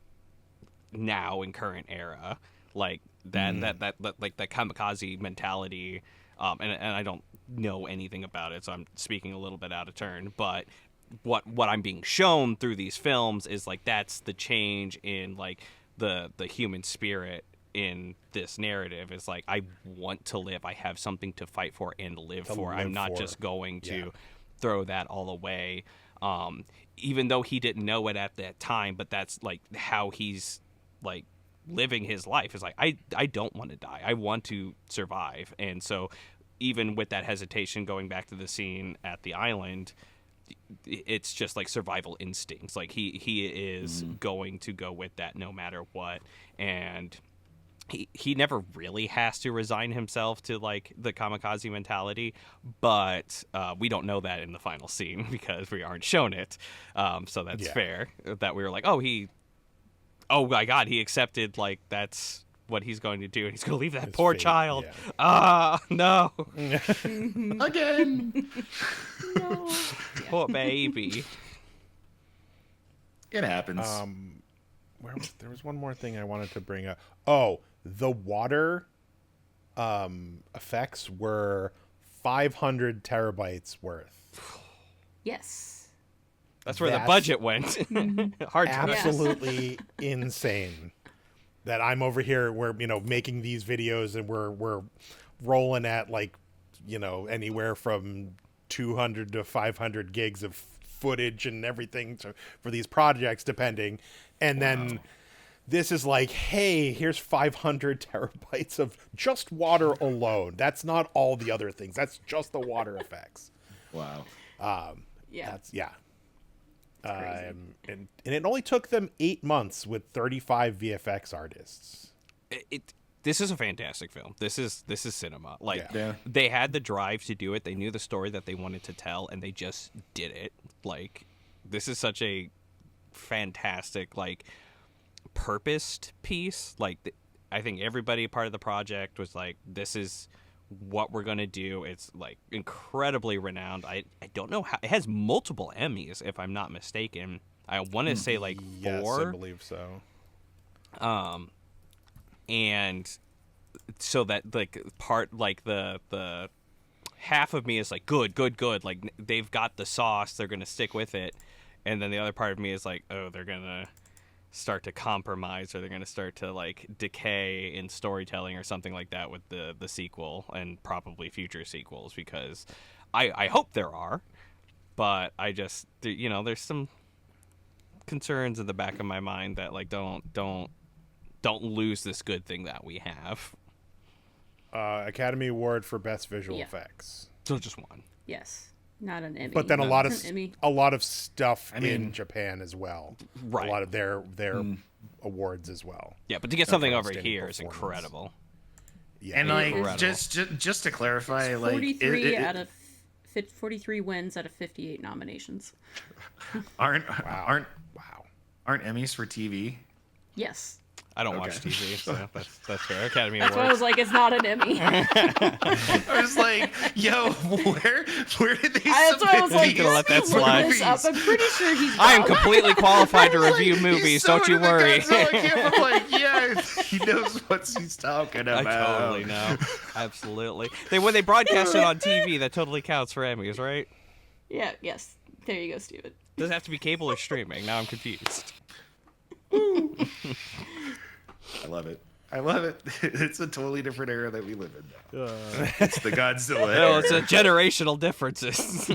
now in current era. Like that like that kamikaze mentality, and I don't know anything about it, so I'm speaking a little bit out of turn. But what I'm being shown through these films is like that's the change in like the human spirit in this narrative. Is like, I want to live. I have something to fight for and live for. I'm not just going to throw that all away. Even though he didn't know it at that time, but that's like how he's like living his life. Is like, I don't want to die. I want to survive. And so even with that hesitation, going back to the scene at the island, it's just like survival instincts. Like he is going to go with that no matter what. And he never really has to resign himself to like the kamikaze mentality, but we don't know that in the final scene because we aren't shown it. So that's fair that we were like, oh my God, he accepted, like, that's what he's going to do. And he's going to leave that poor child. No. Again. No. Poor baby. It happens. There was one more thing I wanted to bring up. Oh, the water effects were 500 terabytes worth. Yes. That's where the budget went. Hard drive. Absolutely insane. That I'm over here, we're making these videos, and we're rolling at anywhere from 200 to 500 gigs of footage and everything for these projects, depending. And then this is like, hey, here's 500 terabytes of just water alone. That's not all the other things. That's just the water effects. Wow. Yeah. And it only took them 8 months with 35 VFX artists. This is a fantastic film. This is cinema. Yeah. They had the drive to do it. They knew the story that they wanted to tell, and they just did it. This is such a fantastic, purposed piece. I think everybody part of the project was like, this is what we're going to do. It's incredibly renowned. I don't know how. It has multiple Emmys, if I'm not mistaken. I want to say 4. Yes, I believe so. And so that the half of me is good. They've got the sauce, they're gonna stick with it. And then the other part of me is they're gonna start to compromise, or they're gonna start to decay in storytelling or something like that with the sequel and probably future sequels, because I hope there are, but I just there's some concerns in the back of my mind that don't lose this good thing that we have. Academy Award for Best Visual Effects. So just one. Yes, not an Emmy. But then a lot of stuff I mean, in Japan as well. Right. A lot of their awards as well. Yeah, but to get something over outstanding here is performance. incredible. Yeah. And just to clarify, 43 wins out of 58 nominations. aren't Emmys for TV? Yes. I don't watch TV, so that's fair. Academy That's why I Awards. was like, it's not an Emmy. I was like, yo, where did they That's why I was like, these gonna let that look slide. this up. I'm pretty sure he's I am wrong. completely qualified to review He's movies. so Don't you into the worry. Godzilla camp. I'm like, yeah, he knows what he's talking I about. totally know. Absolutely. When they broadcast it on TV, that totally counts for Emmys, right? Yeah, yes. There you go, Steven. Does it have to be cable or streaming? Now I'm confused. I love it. It's a totally different era that we live in now. It's the Godzilla era. No, it's a generational differences.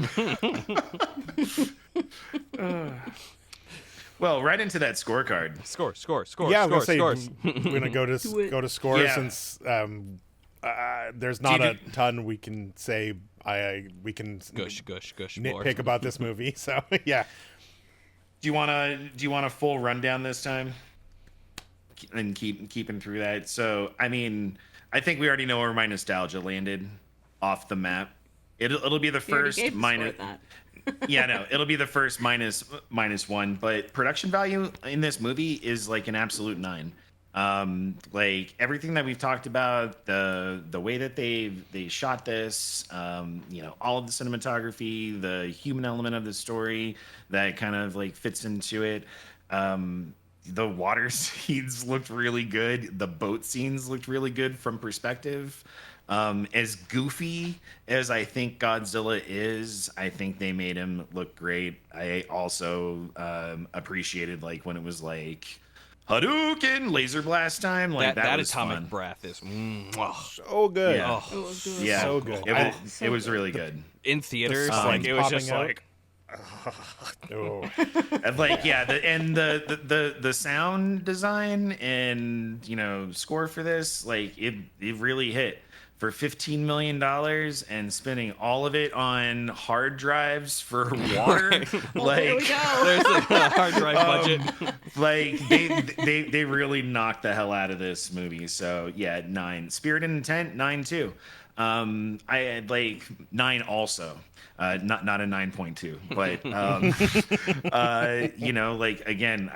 Well, right into that scorecard. Score. Yeah, I'm gonna say scores. we're gonna go to scores Yeah. since there's not a ton we can say. We can Gush. nitpick about this movie. So yeah. Do you want a full rundown this time? And keeping through that. So, I mean, I think we already know where my nostalgia landed off the map. It'll be the first minus. Yeah, no, it'll be the first minus one. But production value in this movie is an absolute 9. Everything that we've talked about, the way that they shot this, all of the cinematography, the human element of the story that kind of fits into it. The water scenes looked really good. The boat scenes looked really good from perspective. As goofy as I think Godzilla is, I think they made him look great. I also appreciated when it was Hadouken laser blast time. That was atomic fun. breath is So good. Yeah. oh. It was good. Yeah, So good. It was really good. In theaters. signs It was just popping out. Oh. And the sound design and score for this, it really hit for $15 million and spending all of it on hard drives for water. Well, there we go. There's a hard drive budget. They really knocked the hell out of this movie. So yeah, 9. Spirit and Intent, 9 too. I had like 9 also. Not a 9.2, but you know, like again,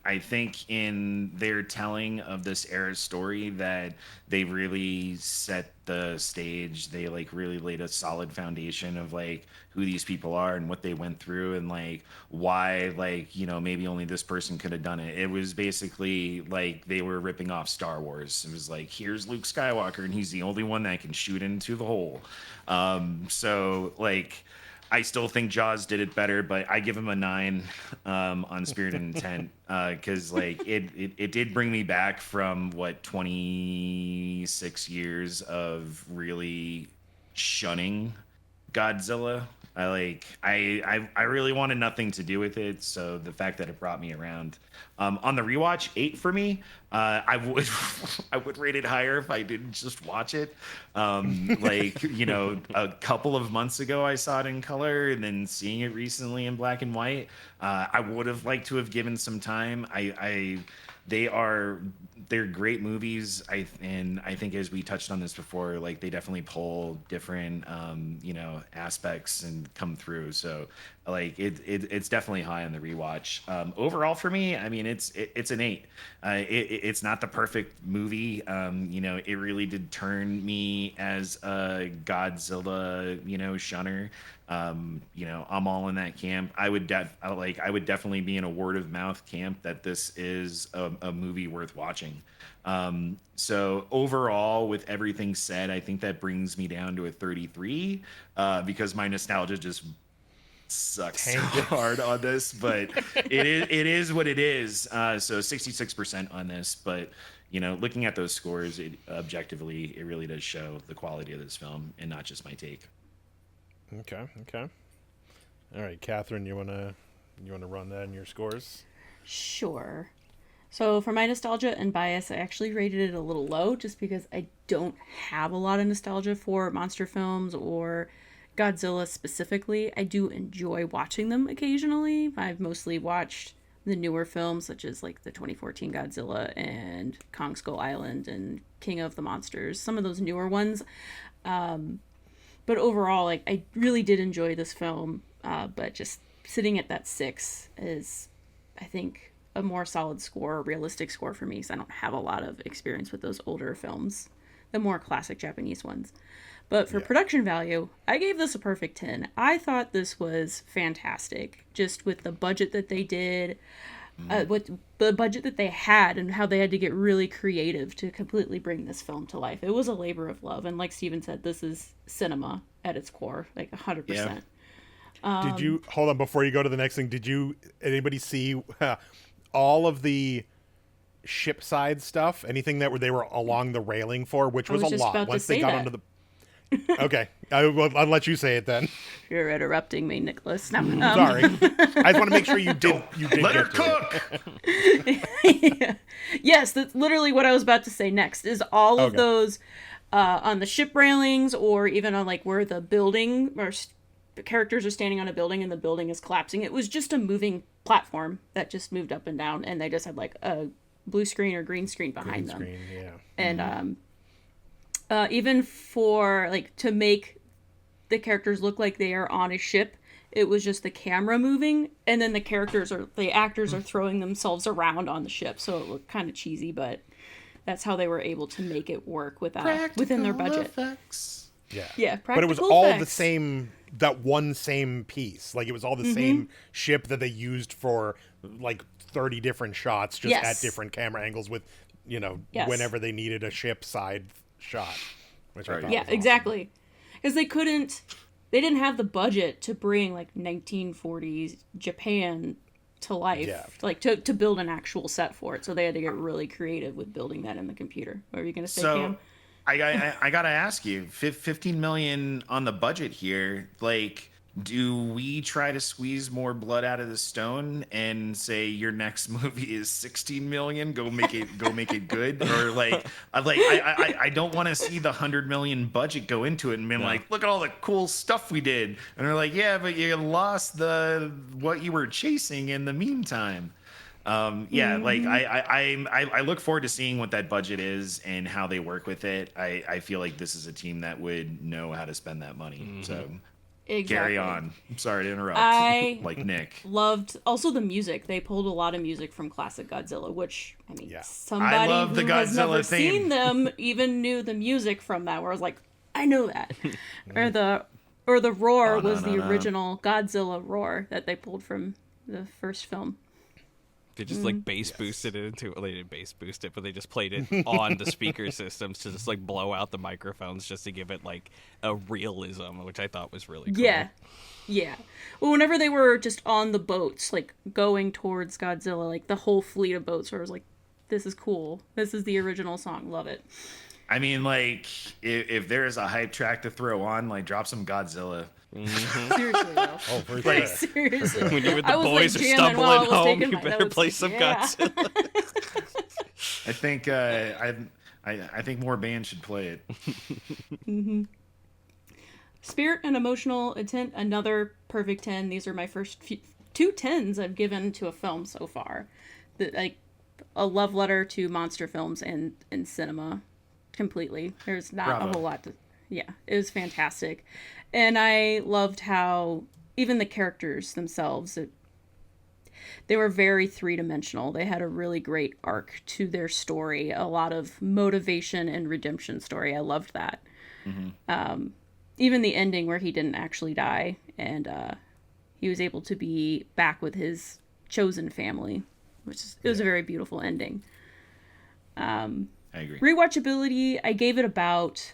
I think in their telling of this era's story that they really set the stage. They like really laid a solid foundation of like who these people are and what they went through and like why, like, you know, maybe only this person could have done it. It was basically like they were ripping off Star Wars. It was like, here's Luke Skywalker and he's the only one that can shoot into the hole. So like I still think Jaws did it better, but I give him a 9 on Spirit and Intent because like it did bring me back from what 26 years of really shunning Godzilla. I really wanted nothing to do with it, so the fact that it brought me around. On the rewatch, 8 for me. I would I would rate it higher if I didn't just watch it. Like, you know, a couple of months ago I saw it in color, and then seeing it recently in black and white. I would have liked to have given some time. They're great movies. I think as we touched on this before, like they definitely pull different you know, aspects and come through. So like it's definitely high on the rewatch. Overall for me, I mean it's an 8. It's not the perfect movie. You know, it really did turn me as a Godzilla, you know, shunner. You know, I'm all in that camp. I would definitely be in a word of mouth camp that this is a movie worth watching. So overall, with everything said, I think that brings me down to a 33 because my nostalgia just sucks so hard on this, but it is what it is. So 66% on this, but you know, looking at those scores, objectively, it really does show the quality of this film and not just my take. Okay. All right, Katherine, you wanna run that in your scores? Sure. So for my nostalgia and bias, I actually rated it a little low just because I don't have a lot of nostalgia for monster films or Godzilla specifically. I do enjoy watching them occasionally. I've mostly watched the newer films such as like the 2014 Godzilla and Kong Skull Island and King of the Monsters, some of those newer ones. But overall, like I really did enjoy this film, but just sitting at that 6 is, I think, a more solid score, a realistic score for me, because I don't have a lot of experience with those older films, the more classic Japanese ones. But for production value, I gave this a perfect 10. I thought this was fantastic, just with the budget that they did, with the budget that they had, and how they had to get really creative to completely bring this film to life. It was a labor of love, and like Steven said, this is cinema at its core, like 100%. Yeah. Did you hold on before you go to the next thing? Did anybody see all of the ship side stuff? Anything that they were along the railing for, which was a lot once they got onto the. Okay, I'll let you say it then. You're interrupting me, Nicholas. No, sorry. I just want to make sure you did. Let her cook. Yeah. Yes, that's literally what I was about to say next. Is all of those on the ship railings, or even on like where the building or the characters are standing on a building and the building is collapsing. It was just a moving platform that just moved up and down, and they just had like a blue screen or green screen behind them. Yeah. And even for like to make the characters look like they are on a ship, it was just the camera moving, and then the actors are throwing themselves around on the ship, so it looked kind of cheesy, but that's how they were able to make it work within their budget. Effects. Yeah, but it was all the same. That one same piece, like it was all the same ship that they used for like 30 different shots, just at different camera angles with, you know, whenever they needed a ship side shot. Which I thought was awesome. Exactly, because they didn't have the budget to bring like 1940s Japan to life, like to build an actual set for it. So they had to get really creative with building that in the computer. What were you gonna say, Cam? I gotta ask you, 15 million on the budget here. Like, do we try to squeeze more blood out of the stone and say your next movie is 16 million? Go make it good, or I don't want to see the 100 million budget go into it and be like, look at all the cool stuff we did, and they're like, yeah, but you lost what you were chasing in the meantime. Yeah, like I look forward to seeing what that budget is and how they work with it. I feel like this is a team that would know how to spend that money. So carry on. I'm sorry to interrupt. I like Nick loved also the music. They pulled a lot of music from classic Godzilla, which I mean, Yeah. somebody I love who the has never Godzilla theme. seen them even knew the music from that. Where I was like, I know that, or the roar was the original Godzilla roar that they pulled from the first film. They just like bass boosted it into. Well, they didn't bass boost it, but they just played it on the speaker systems to just like blow out the microphones just to give it like a realism, which I thought was really cool. Yeah. Well, whenever they were just on the boats, like going towards Godzilla, like the whole fleet of boats, where I was like, "This is cool. This is the original song. Love it." I mean, like, if there's a hype track to throw on, like, drop some Godzilla. Seriously, though. Oh, for sure. Seriously. When you and I the was, boys like, are jamming while I stumbling was home, taking you my better notes. play some Godzilla. I think I think more bands should play it. Spirit and emotional intent, another perfect 10. These are my first two 10s I've given to a film so far. Like a love letter to monster films and cinema completely. There's not a whole lot to... Yeah, it was fantastic. And I loved how even the characters themselves, they were very three-dimensional. They had a really great arc to their story, a lot of motivation and redemption story. I loved that. Even the ending where he didn't actually die and he was able to be back with his chosen family, it was a very beautiful ending. I agree. Rewatchability, I gave it about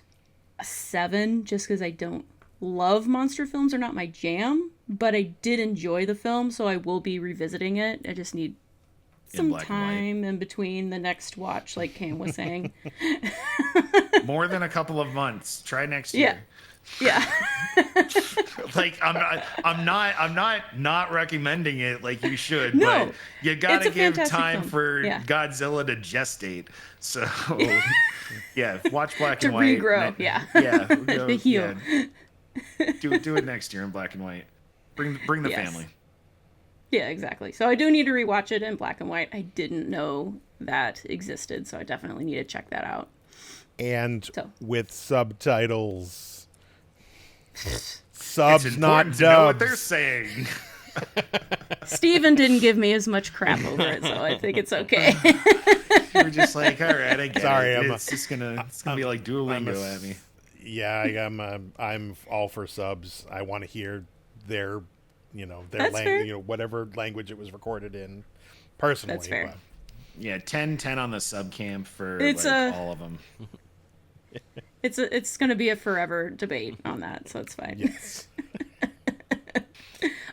a 7 just because I don't love monster films. They're not my jam, but I did enjoy the film, so I will be revisiting it. I just need some time in between the next watch, like Cam was saying. More than a couple of months. Try next year. Yeah. Like I'm not recommending it like you should, No, but you gotta it's a give fantastic time film. for Yeah. Godzilla to gestate. So yeah, watch black To and white. regrow, yeah. Yeah. The heel. Yeah. Do it next year in black and white. Bring the Yes. family. Yeah, exactly. So I do need to rewatch it in black and white. I didn't know that existed, so I definitely need to check that out. And So. with subtitles. It's Subs, not important to know what they're dubs. saying. Steven didn't give me as much crap over it, so I think it's okay. You're just like, all right, I get Sorry, it. I'm It's gonna be like Duolingo at me. Yeah, I'm all for subs. I want to hear their That's fair. language, whatever language it was recorded in. Personally, That's fair. Yeah, 10 on the sub camp for It's all of them. It's going to be a forever debate on that, so it's fine. Yes.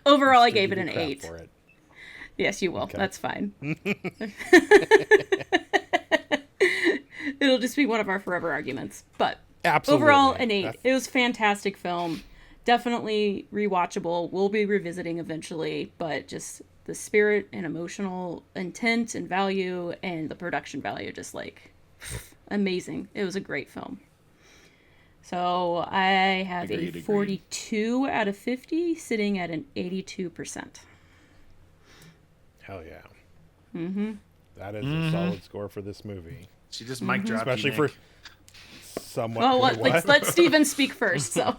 Overall, I Still gave give it you an crap 8. for it. Yes, you will. Okay. That's fine. It'll just be one of our forever arguments. But Absolutely. overall, an 8. That's- It was a fantastic film. Definitely rewatchable. We'll be revisiting eventually, but just the spirit and emotional intent and value and the production value, just like amazing. It was a great film. So I have Agreed. a 42 out of 50, sitting at an 82%. Hell yeah. Mm-hmm. That is a solid score for this movie. She just mic dropped you, Especially for Nick. somewhat. Well, what? let's let Steven speak first. So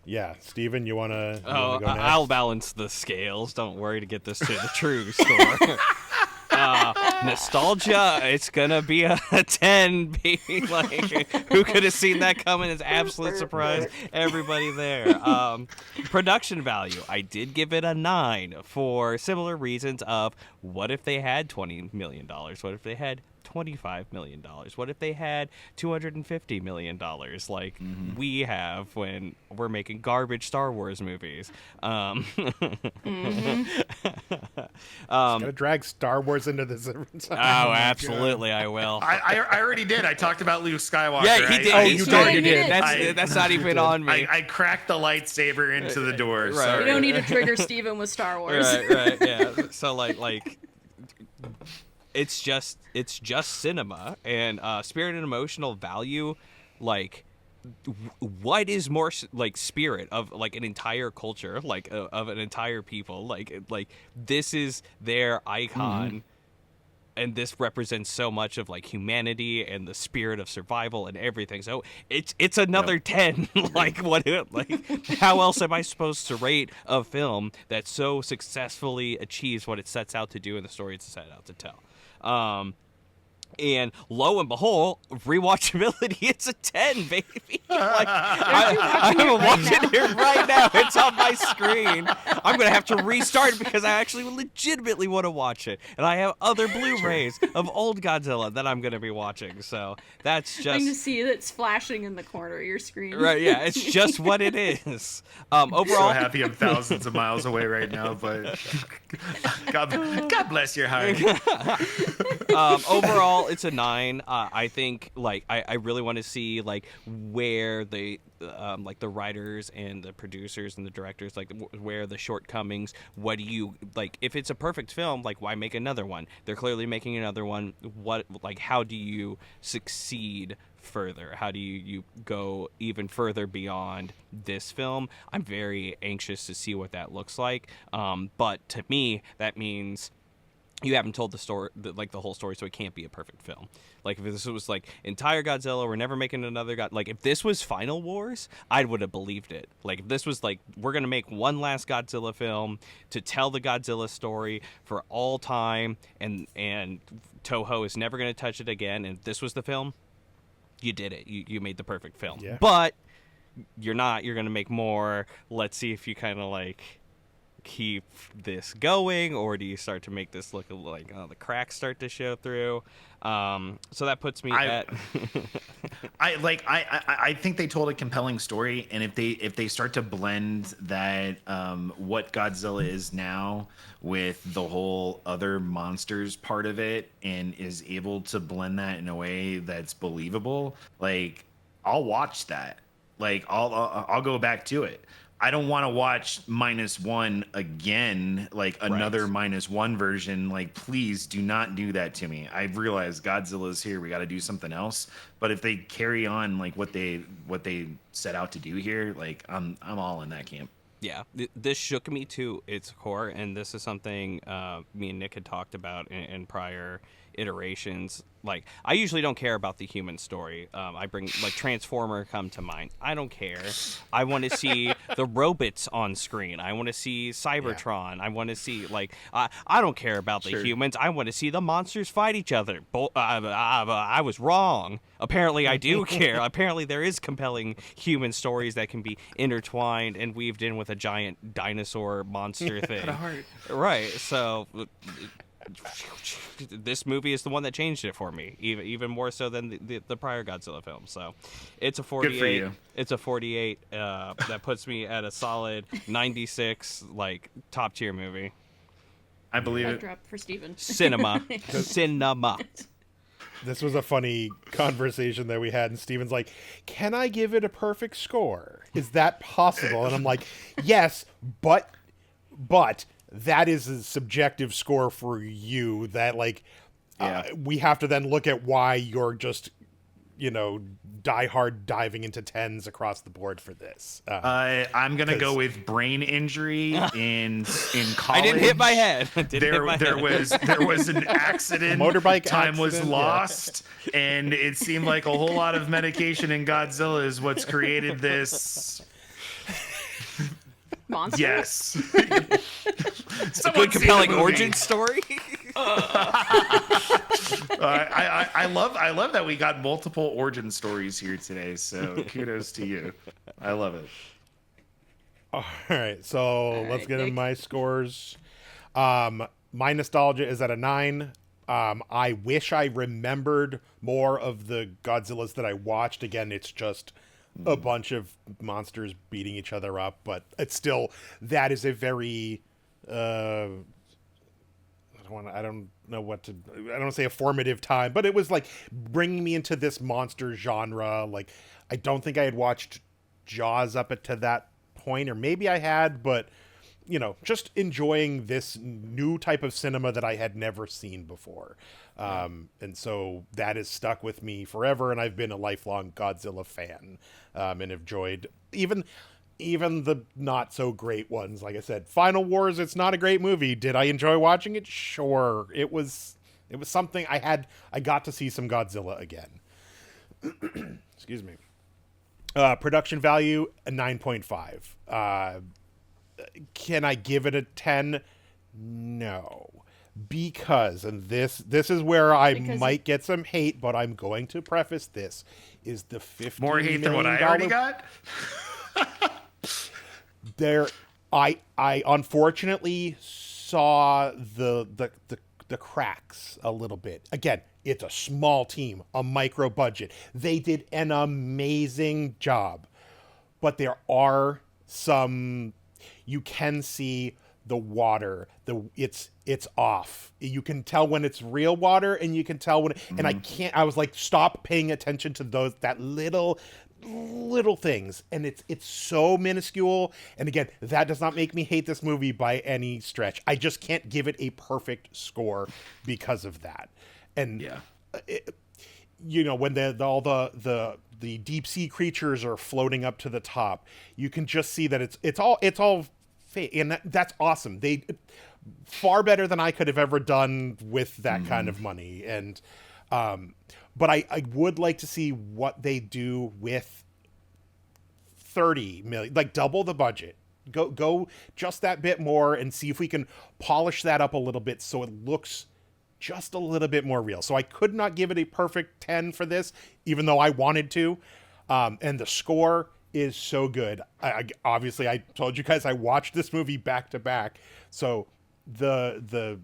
Yeah, Steven, you want to Oh, go next? I'll balance the scales. Don't worry to get this to the true score. Nostalgia, it's gonna be a 10, baby. Like, who could have seen that coming? It's absolute surprise. Everybody there. Production value, I did give it a 9 for similar reasons of what if they had $20 million? What if they had $25 million? What if they had $250 million like we have when we're making garbage Star Wars movies? Gotta drag Star Wars into this every time. Oh, absolutely, I will. I already did. I talked about Luke Skywalker. Yeah, he did. Oh, He's you done. did, you did. That's not even on me. I cracked the lightsaber into the door. Right. Sorry. we don't need to trigger Steven with Star Wars. Right, yeah. So like it's just cinema and spirit and emotional value. Like what is more like spirit of like an entire culture, like of an entire people, like this is their icon. And this represents so much of like humanity and the spirit of survival and everything. So it's another 10. Like how else am I supposed to rate a film that so successfully achieves what it sets out to do and the story it's set out to tell? And lo and behold, rewatchability, it's a 10, baby. Like, I'm watching it right now. It's on my screen. I'm going to have to restart it because I actually legitimately want to watch it. And I have other Blu-rays of old Godzilla that I'm going to be watching. So that's just... I can see that it's flashing in the corner of your screen. Right, yeah. It's just what it is. Overall... So happy I'm thousands of miles away right now, but God bless your heart. Overall, it's a 9. I think I really want to see like where the like the writers and the producers and the directors, like where the shortcomings. What do you like? If it's a perfect film, like why make another one? They're clearly making another one. How do you succeed further? How do you go even further beyond this film? I'm very anxious to see what that looks like. But to me, that means you haven't told the story, like the whole story, so it can't be a perfect film. Like if this was like entire Godzilla, we're never making another like if this was Final Wars, I would have believed it. Like if this was like we're gonna make one last Godzilla film to tell the Godzilla story for all time, and Toho is never gonna touch it again. And if this was the film, you did it. You made the perfect film. Yeah. But you're not. You're gonna make more. Let's see if you kind of like keep this going, or do you start to make this look like the cracks start to show through? So that puts me at I think they told a compelling story, and if they start to blend that what Godzilla is now with the whole other monsters part of it, and is able to blend that in a way that's believable, like I'll watch that. Like I'll go back to it. I don't want to watch Minus One again, like another Right. Minus One version. Like, please do not do that to me. I've realized Godzilla's here. We got to do something else. But if they carry on like what they set out to do here, like I'm all in that camp. Yeah, this shook me to its core, and this is something me and Nick had talked about in prior iterations. Like, I usually don't care about the human story. I bring, like, Transformer come to mind. I don't care. I want to see the robots on screen. I want to see Cybertron. I want to see, like, I don't care about the humans. I want to see the monsters fight each other. I was wrong. Apparently, I do care. Apparently, there is compelling human stories that can be intertwined and weaved in with a giant dinosaur monster thing. Right, so this movie is the one that changed it for me, even more so than the prior Godzilla film. So it's a 48. Good for you. It's a 48. That puts me at a solid 96, like top tier movie. I believe it. Drop for Steven. Cinema. This was a funny conversation that we had, and Steven's like, can I give it a perfect score? Is that possible? And I'm like, yes, but that is a subjective score for you that, like, we have to then look at why you're just, diehard diving into 10s across the board for this. I'm going to go with brain injury in college. I didn't hit my head. There was an accident. Motorbike Time was accident, lost, and it seemed like a whole lot of medication in Godzilla is what's created this. Monster? Yes. A good compelling origin story. I love that we got multiple origin stories here today. So kudos to you. I love it. All right, so let's get into my scores. My nostalgia is at a 9. I wish I remembered more of the Godzillas that I watched. Again, it's just a bunch of monsters beating each other up, but it's still, that is a very I don't say a formative time, but it was like bringing me into this monster genre. Like, I don't think I had watched Jaws up to that point, or maybe I had, but just enjoying this new type of cinema that I had never seen before. And so that has stuck with me forever, and I've been a lifelong Godzilla fan, and have enjoyed even the not so great ones. Like I said, Final Wars, it's not a great movie. Did I enjoy watching it? Sure. It was something I got to see some Godzilla again. Excuse me. Production value, a 9.5. Can I give it a 10? No. Because, and this is where I might get some hate, but I'm going to preface this, is the $50 More hate than what I already got? I unfortunately saw the cracks a little bit. Again, it's a small team, a micro budget. They did an amazing job. But there are some, you can see the water, it's off. You can tell when it's real water, and you can tell when and I was like, stop paying attention to that little things, and it's so minuscule. And again, that does not make me hate this movie by any stretch. I just can't give it a perfect score because of that. And when all the deep sea creatures are floating up to the top, you can just see that it's all fake, and that's awesome. They far better than I could have ever done with that kind of money. And but I would like to see what they do with 30 million, like double the budget. Go just that bit more and see if we can polish that up a little bit so it looks just a little bit more real. So I could not give it a perfect 10 for this, even though I wanted to. And the score is so good. Obviously, I told you guys I watched this movie back to back. So the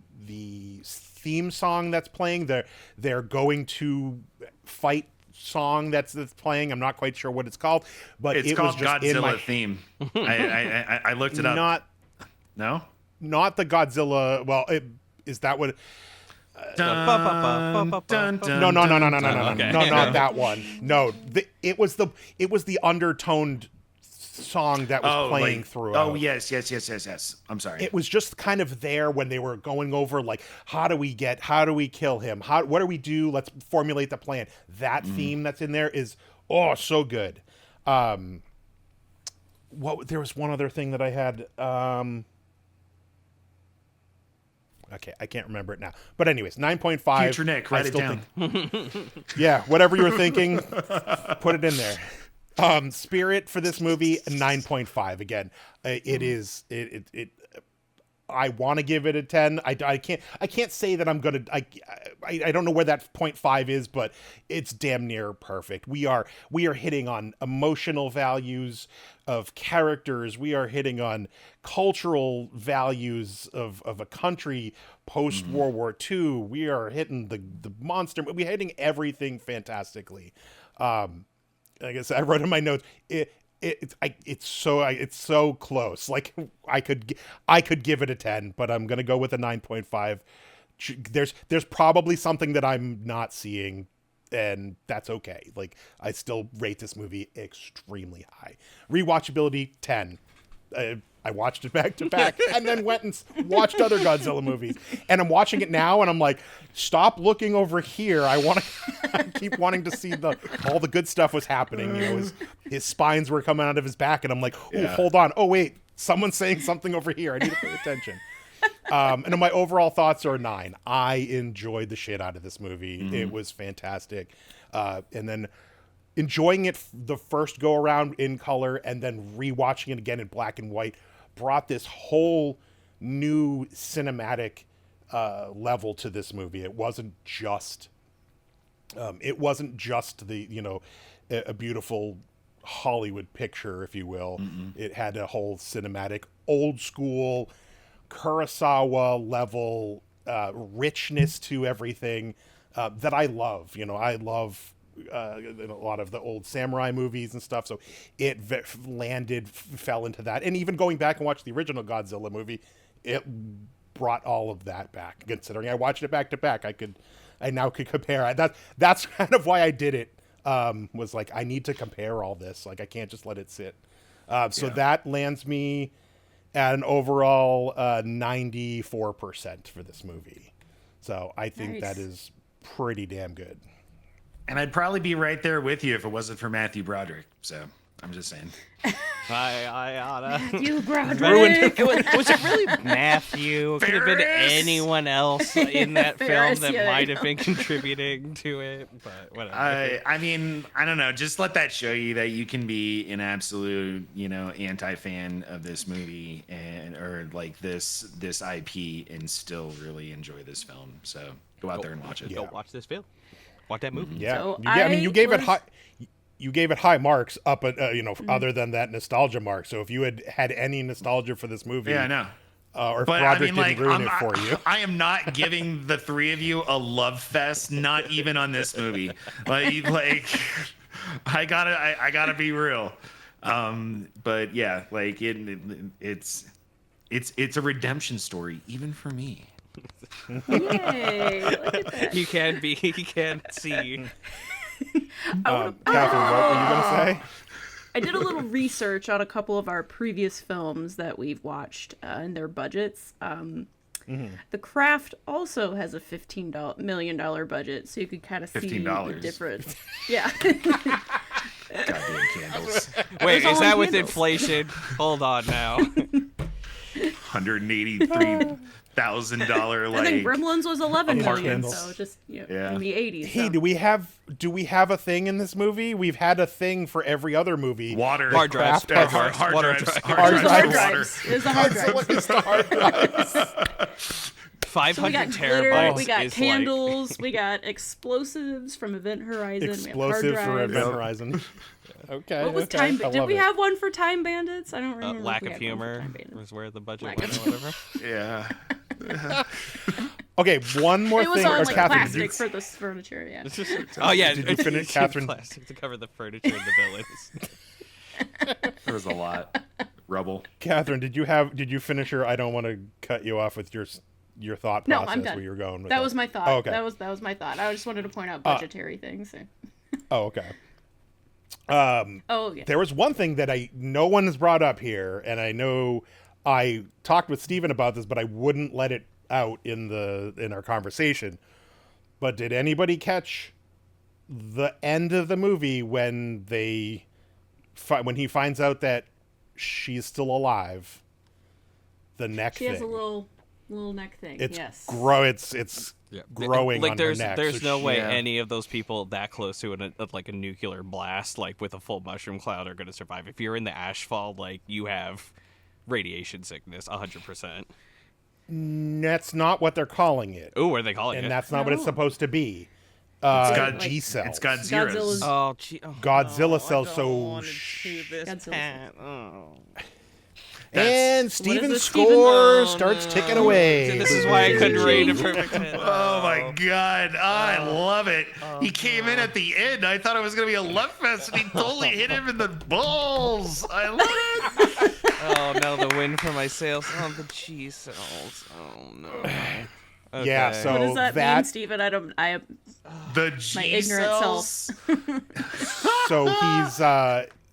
theme song that's playing, they're going to fight song that's playing, I'm not quite sure what it's called, but it was called just Godzilla theme. I looked it up. Not the Godzilla. Well, is that what? No. No, not that one. No, it was the undertoned song that was playing throughout. Oh, yes. I'm sorry. It was just kind of there when they were going over, like, how do we kill him? What do we do? Let's formulate the plan. That theme that's in there is, so good. There was one other thing that I had. Okay, I can't remember it now. But anyways, 9.5. Future Nick, write it down. Yeah, whatever you were thinking, put it in there. Spirit for this movie, 9.5. Again, I want to give it a 10. I can't say that I'm gonna. I don't know where that 0.5 is, but it's damn near perfect. We are hitting on emotional values of characters. We are hitting on cultural values of a country post World War II. We are hitting the monster. We're hitting everything fantastically. Like I said, I wrote in my notes. It's so close. Like I could give it a 10, but I'm gonna go with a 9.5. There's probably something that I'm not seeing, and that's okay. Like I still rate this movie extremely high. Rewatchability 10. I watched it back to back and then went and watched other Godzilla movies. And I'm watching it now and I'm like, stop looking over here. I keep wanting to see all the good stuff was happening. His spines were coming out of his back and I'm like, hold on. Oh, wait, someone's saying something over here. I need to pay attention. And my overall thoughts are 9. I enjoyed the shit out of this movie. It was fantastic. And then enjoying it the first go around in color and then rewatching it again in black and white brought this whole new cinematic level to this movie. It wasn't just the a beautiful Hollywood picture, if you will. It had a whole cinematic, old school Kurosawa level richness to everything that I love. I love a lot of the old samurai movies and stuff, so it fell into that. And even going back and watch the original Godzilla movie, it brought all of that back. Considering I watched it back to back, I now could compare. That's kind of why I did it. Was like, I need to compare all this. Like I can't just let it sit. So that lands me at an overall 94% for this movie. So I think that is pretty damn good. And I'd probably be right there with you if it wasn't for Matthew Broderick. So I'm just saying. I oughta. Matthew Broderick. Was it really Matthew? It could have been anyone else in that film that might have been contributing to it, but whatever. I mean, I don't know. Just let that show you that you can be an absolute, anti-fan of this movie or like this IP and still really enjoy this film. So go out there and watch it. Go watch this film. Watch that movie. Yeah, So I mean, you gave it high. You gave it high marks up at other than that nostalgia mark. So if you had any nostalgia for this movie, Yeah, I know. Or if Broderick didn't ruin it for you, I am not giving the three of you a love fest. Not even on this movie. Like I gotta be real. But yeah, like it's a redemption story even for me. Yay! Look at that. You can see. Catherine, what were you gonna say? I did a little research on a couple of our previous films that we've watched and their budgets. The Craft also has a $15 million budget, so you could kind of see the difference. Yeah. Goddamn candles. Wait, is that with candles. inflation? Hold on now. $183,000 I think Gremlins was 11 million, Apartments. so just in the 80s. Hey, so. do we have a thing in this movie? We've had a thing for every other movie. Water. Hard drives. Hard Water drives. drives. Hard It was the drives. hard Water. drives. It was the hard drives. What is the hard drives? 500 So we got terabytes. glitter, we got is candles, we got explosives from Event Horizon, Explosive we for have hard Event drives. Horizon. Okay. What was okay, Time? I Did love we it. have one for Time Bandits? I don't remember. if lack we of had one for humor Time Bandits. was where the budget Lack went of or whatever. Yeah. Okay, one more It was thing. on or like Catherine, plastic did you- for this furniture. Yeah. Oh yeah, Did you finish, it's Catherine? plastic to cover the furniture and the villains. There was a lot. Rubble. Catherine, did you finish your? I don't want to cut you off with your thought No, process I'm done. where you were going with That was my thought. Oh, okay. That was my thought. I just wanted to point out budgetary things. So. Oh, okay. Oh yeah. There was one thing that no one has brought up here, and I know I talked with Steven about this, but I wouldn't let it out in our conversation. But did anybody catch the end of the movie when when he finds out that she's still alive? The neck She thing. has a little neck thing. It's yes. it's growing on there's, her neck. There's so no way yeah. any of those people that close to a nuclear blast, like with a full mushroom cloud, are going to survive. If you're in the ashfall, like you have radiation sickness, 100%. That's not what they're calling it. Ooh, what are they calling it? And that's not what it's No. supposed to be. got- G cells. It's got zeros. Godzilla's- Oh, gee, oh, Godzilla no, cells, I so don't wanna shh. do this, Godzilla Pat. Oh. And What Steven's is this, Steven? score Oh, starts no. ticking away. This is why I couldn't rate a perfect 10. Oh my god, I love it. He came in at the end. I thought it was gonna be a left fest, and he totally hit him in the balls. I love it. Oh no, the wind for my sails. Oh, the G cells. Oh no. Okay. Yeah, so What does that, mean, that Steven? The G My ignorant self.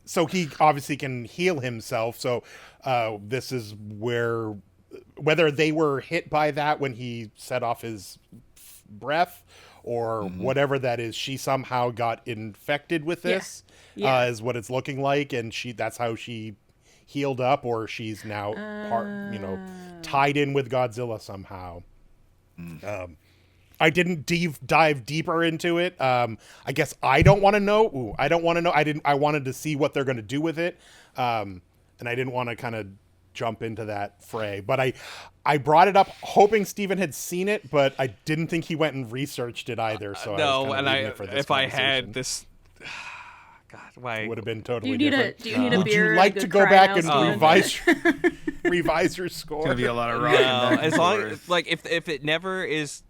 so he obviously can heal himself. So this is whether they were hit by that when he set off his breath or whatever that is, she somehow got infected with this. Yeah. Is what it's looking like, and that's how she healed up, or she's now tied in with Godzilla somehow. I didn't dive deeper into it. I guess I don't want to know. I don't want to know. I wanted to see what they're going to do with it, and I didn't want to kind of jump into that fray. But I brought it up hoping Steven had seen it, but I didn't think he went and researched it either. So No, I was and leaving it for this if I had conversation. this, God, why? It would have been Do totally you need different. a beer? Would you and a like good to go cry back out, and Steven? revise your score? Gonna be a lot of rock. No, as long as if it never is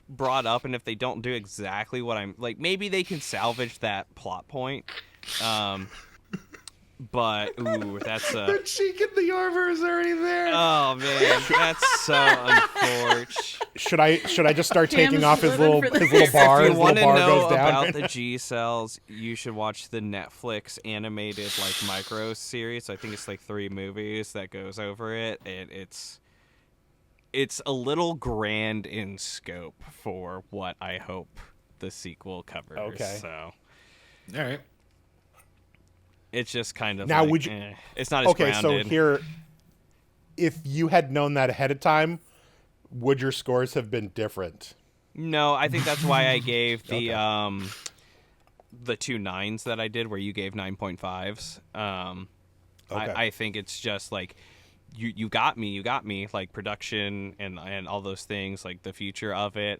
brought up, and if they don't do exactly what I'm like, maybe they can salvage that plot point. But that's The cheek and the armor is already there. oh man, that's so unfortunate. Should I just start Cam's taking off his living little for his this. little bar? If His you want little to bar know goes down. about the G cells, you should watch the Netflix animated like micro series. I think it's like 3 movies that goes over it, and it's a little grand in scope for what I hope the sequel covers. Okay. So All right. it's just kind of Now, like, would you- it's not as Okay, grounded. so here, if you had known that ahead of time, would your scores have been different? No, I think that's why I gave the 2 9s that I did, where you gave 9.5s. Okay. I think it's just like you got me, like production and all those things, like the future of it.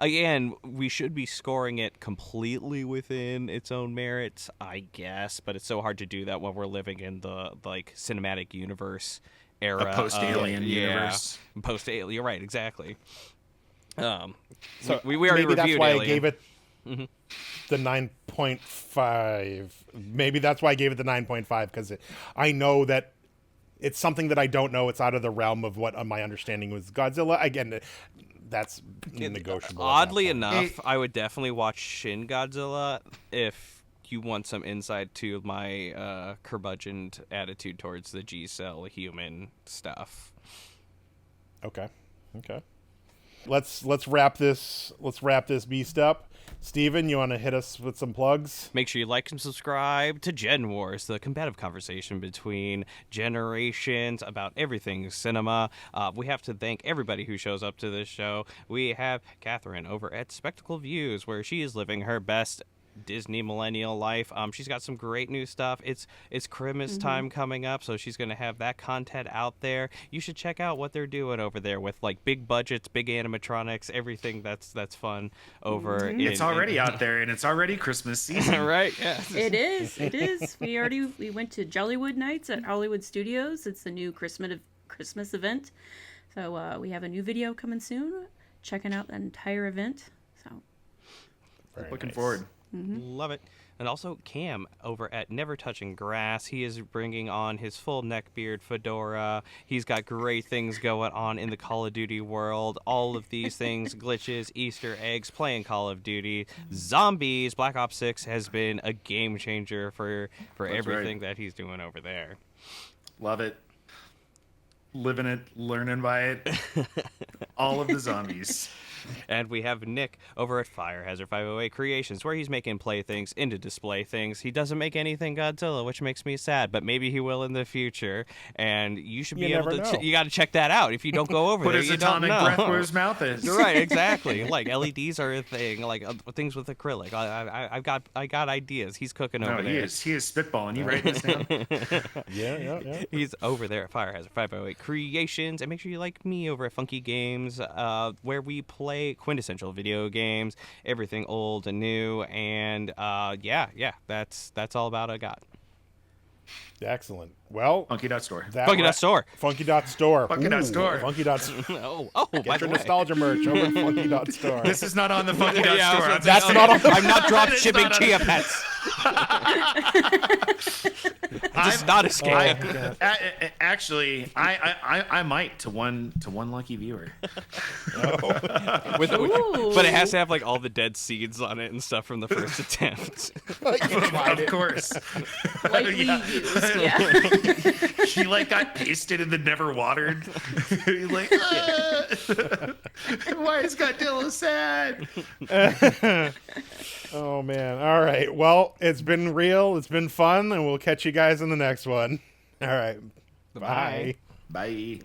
Again, we should be scoring it completely within its own merits, I guess, but it's so hard to do that when we're living in the like cinematic universe era, A post-Alien universe. Post-Alien, you're right, exactly. So we already maybe that's reviewed why Alien. I gave it the 9.5. Maybe that's why I gave it the 9.5, because I know that it's something that I don't know. It's out of the realm of what my understanding was Godzilla. Again, that's negotiable. Oddly at that point. enough, I would definitely watch Shin Godzilla if you want some insight to my curmudgeoned attitude towards the G-cell human stuff. Okay. Let's wrap this beast up. Steven, you want to hit us with some plugs? Make sure you like and subscribe to Gen Wars, the combative conversation between generations about everything cinema. We have to thank everybody who shows up to this show. We have Katherine over at Spectacle Views, where she is living her best Disney millennial life. She's got some great new stuff. It's Christmas time coming up, so she's going to have that content out there. You should check out what they're doing over there with like big budgets, big animatronics, everything that's fun over. It's already out there, and it's already Christmas season. Right? Yeah. It is. We went to Jollywood Nights at Hollywood Studios. It's the new Christmas event. So we have a new video coming soon. Checking out that entire event. So Looking forward. Love it. And also Cam over at Never Touching Grass. He is bringing on his full neckbeard fedora. He's got great things going on in the Call of Duty world. All of these things, glitches, Easter eggs, playing Call of Duty, zombies. Black Ops 6 has been a game changer for everything that he's doing over there. Love it. Living it, learning by it. All of the zombies. And we have Nick over at Fire Hazard 508 Creations, where he's making playthings into display things. He doesn't make anything Godzilla, which makes me sad, but maybe he will in the future. And you should be able to. You got to check that out. If you don't go over Put there, his you don't atomic know. breath where his mouth is. You're right, exactly. Like LEDs are a thing. Like things with acrylic. I got ideas. He's cooking over there. He is spitballing. You write this down? Yeah. He's over there at Fire Hazard 508 Creations. And make sure you like me over at Funky Games, where we play quintessential video games, everything old and new. And that's all about I got. Excellent. Well, Funky.store. Funky.store. Funky.store. Funky.store. Funky.store. Oh, Get by the your way. nostalgia merch over at Funky.store. This is not on the Funky.store. Yeah, That's not on the I'm not drop It's shipping not on- Chia Pets. Just not a scam. Actually, I might to one lucky viewer. But it has to have like all the dead seeds on it and stuff from the first attempt. Of course. lightly Yeah. used. Yeah. She like got pasted and then never watered. Like, why is Godzilla sad? Oh man. All right. Well, it's been real. It's been fun, and we'll catch you guys in the next one. All right. Bye. Bye.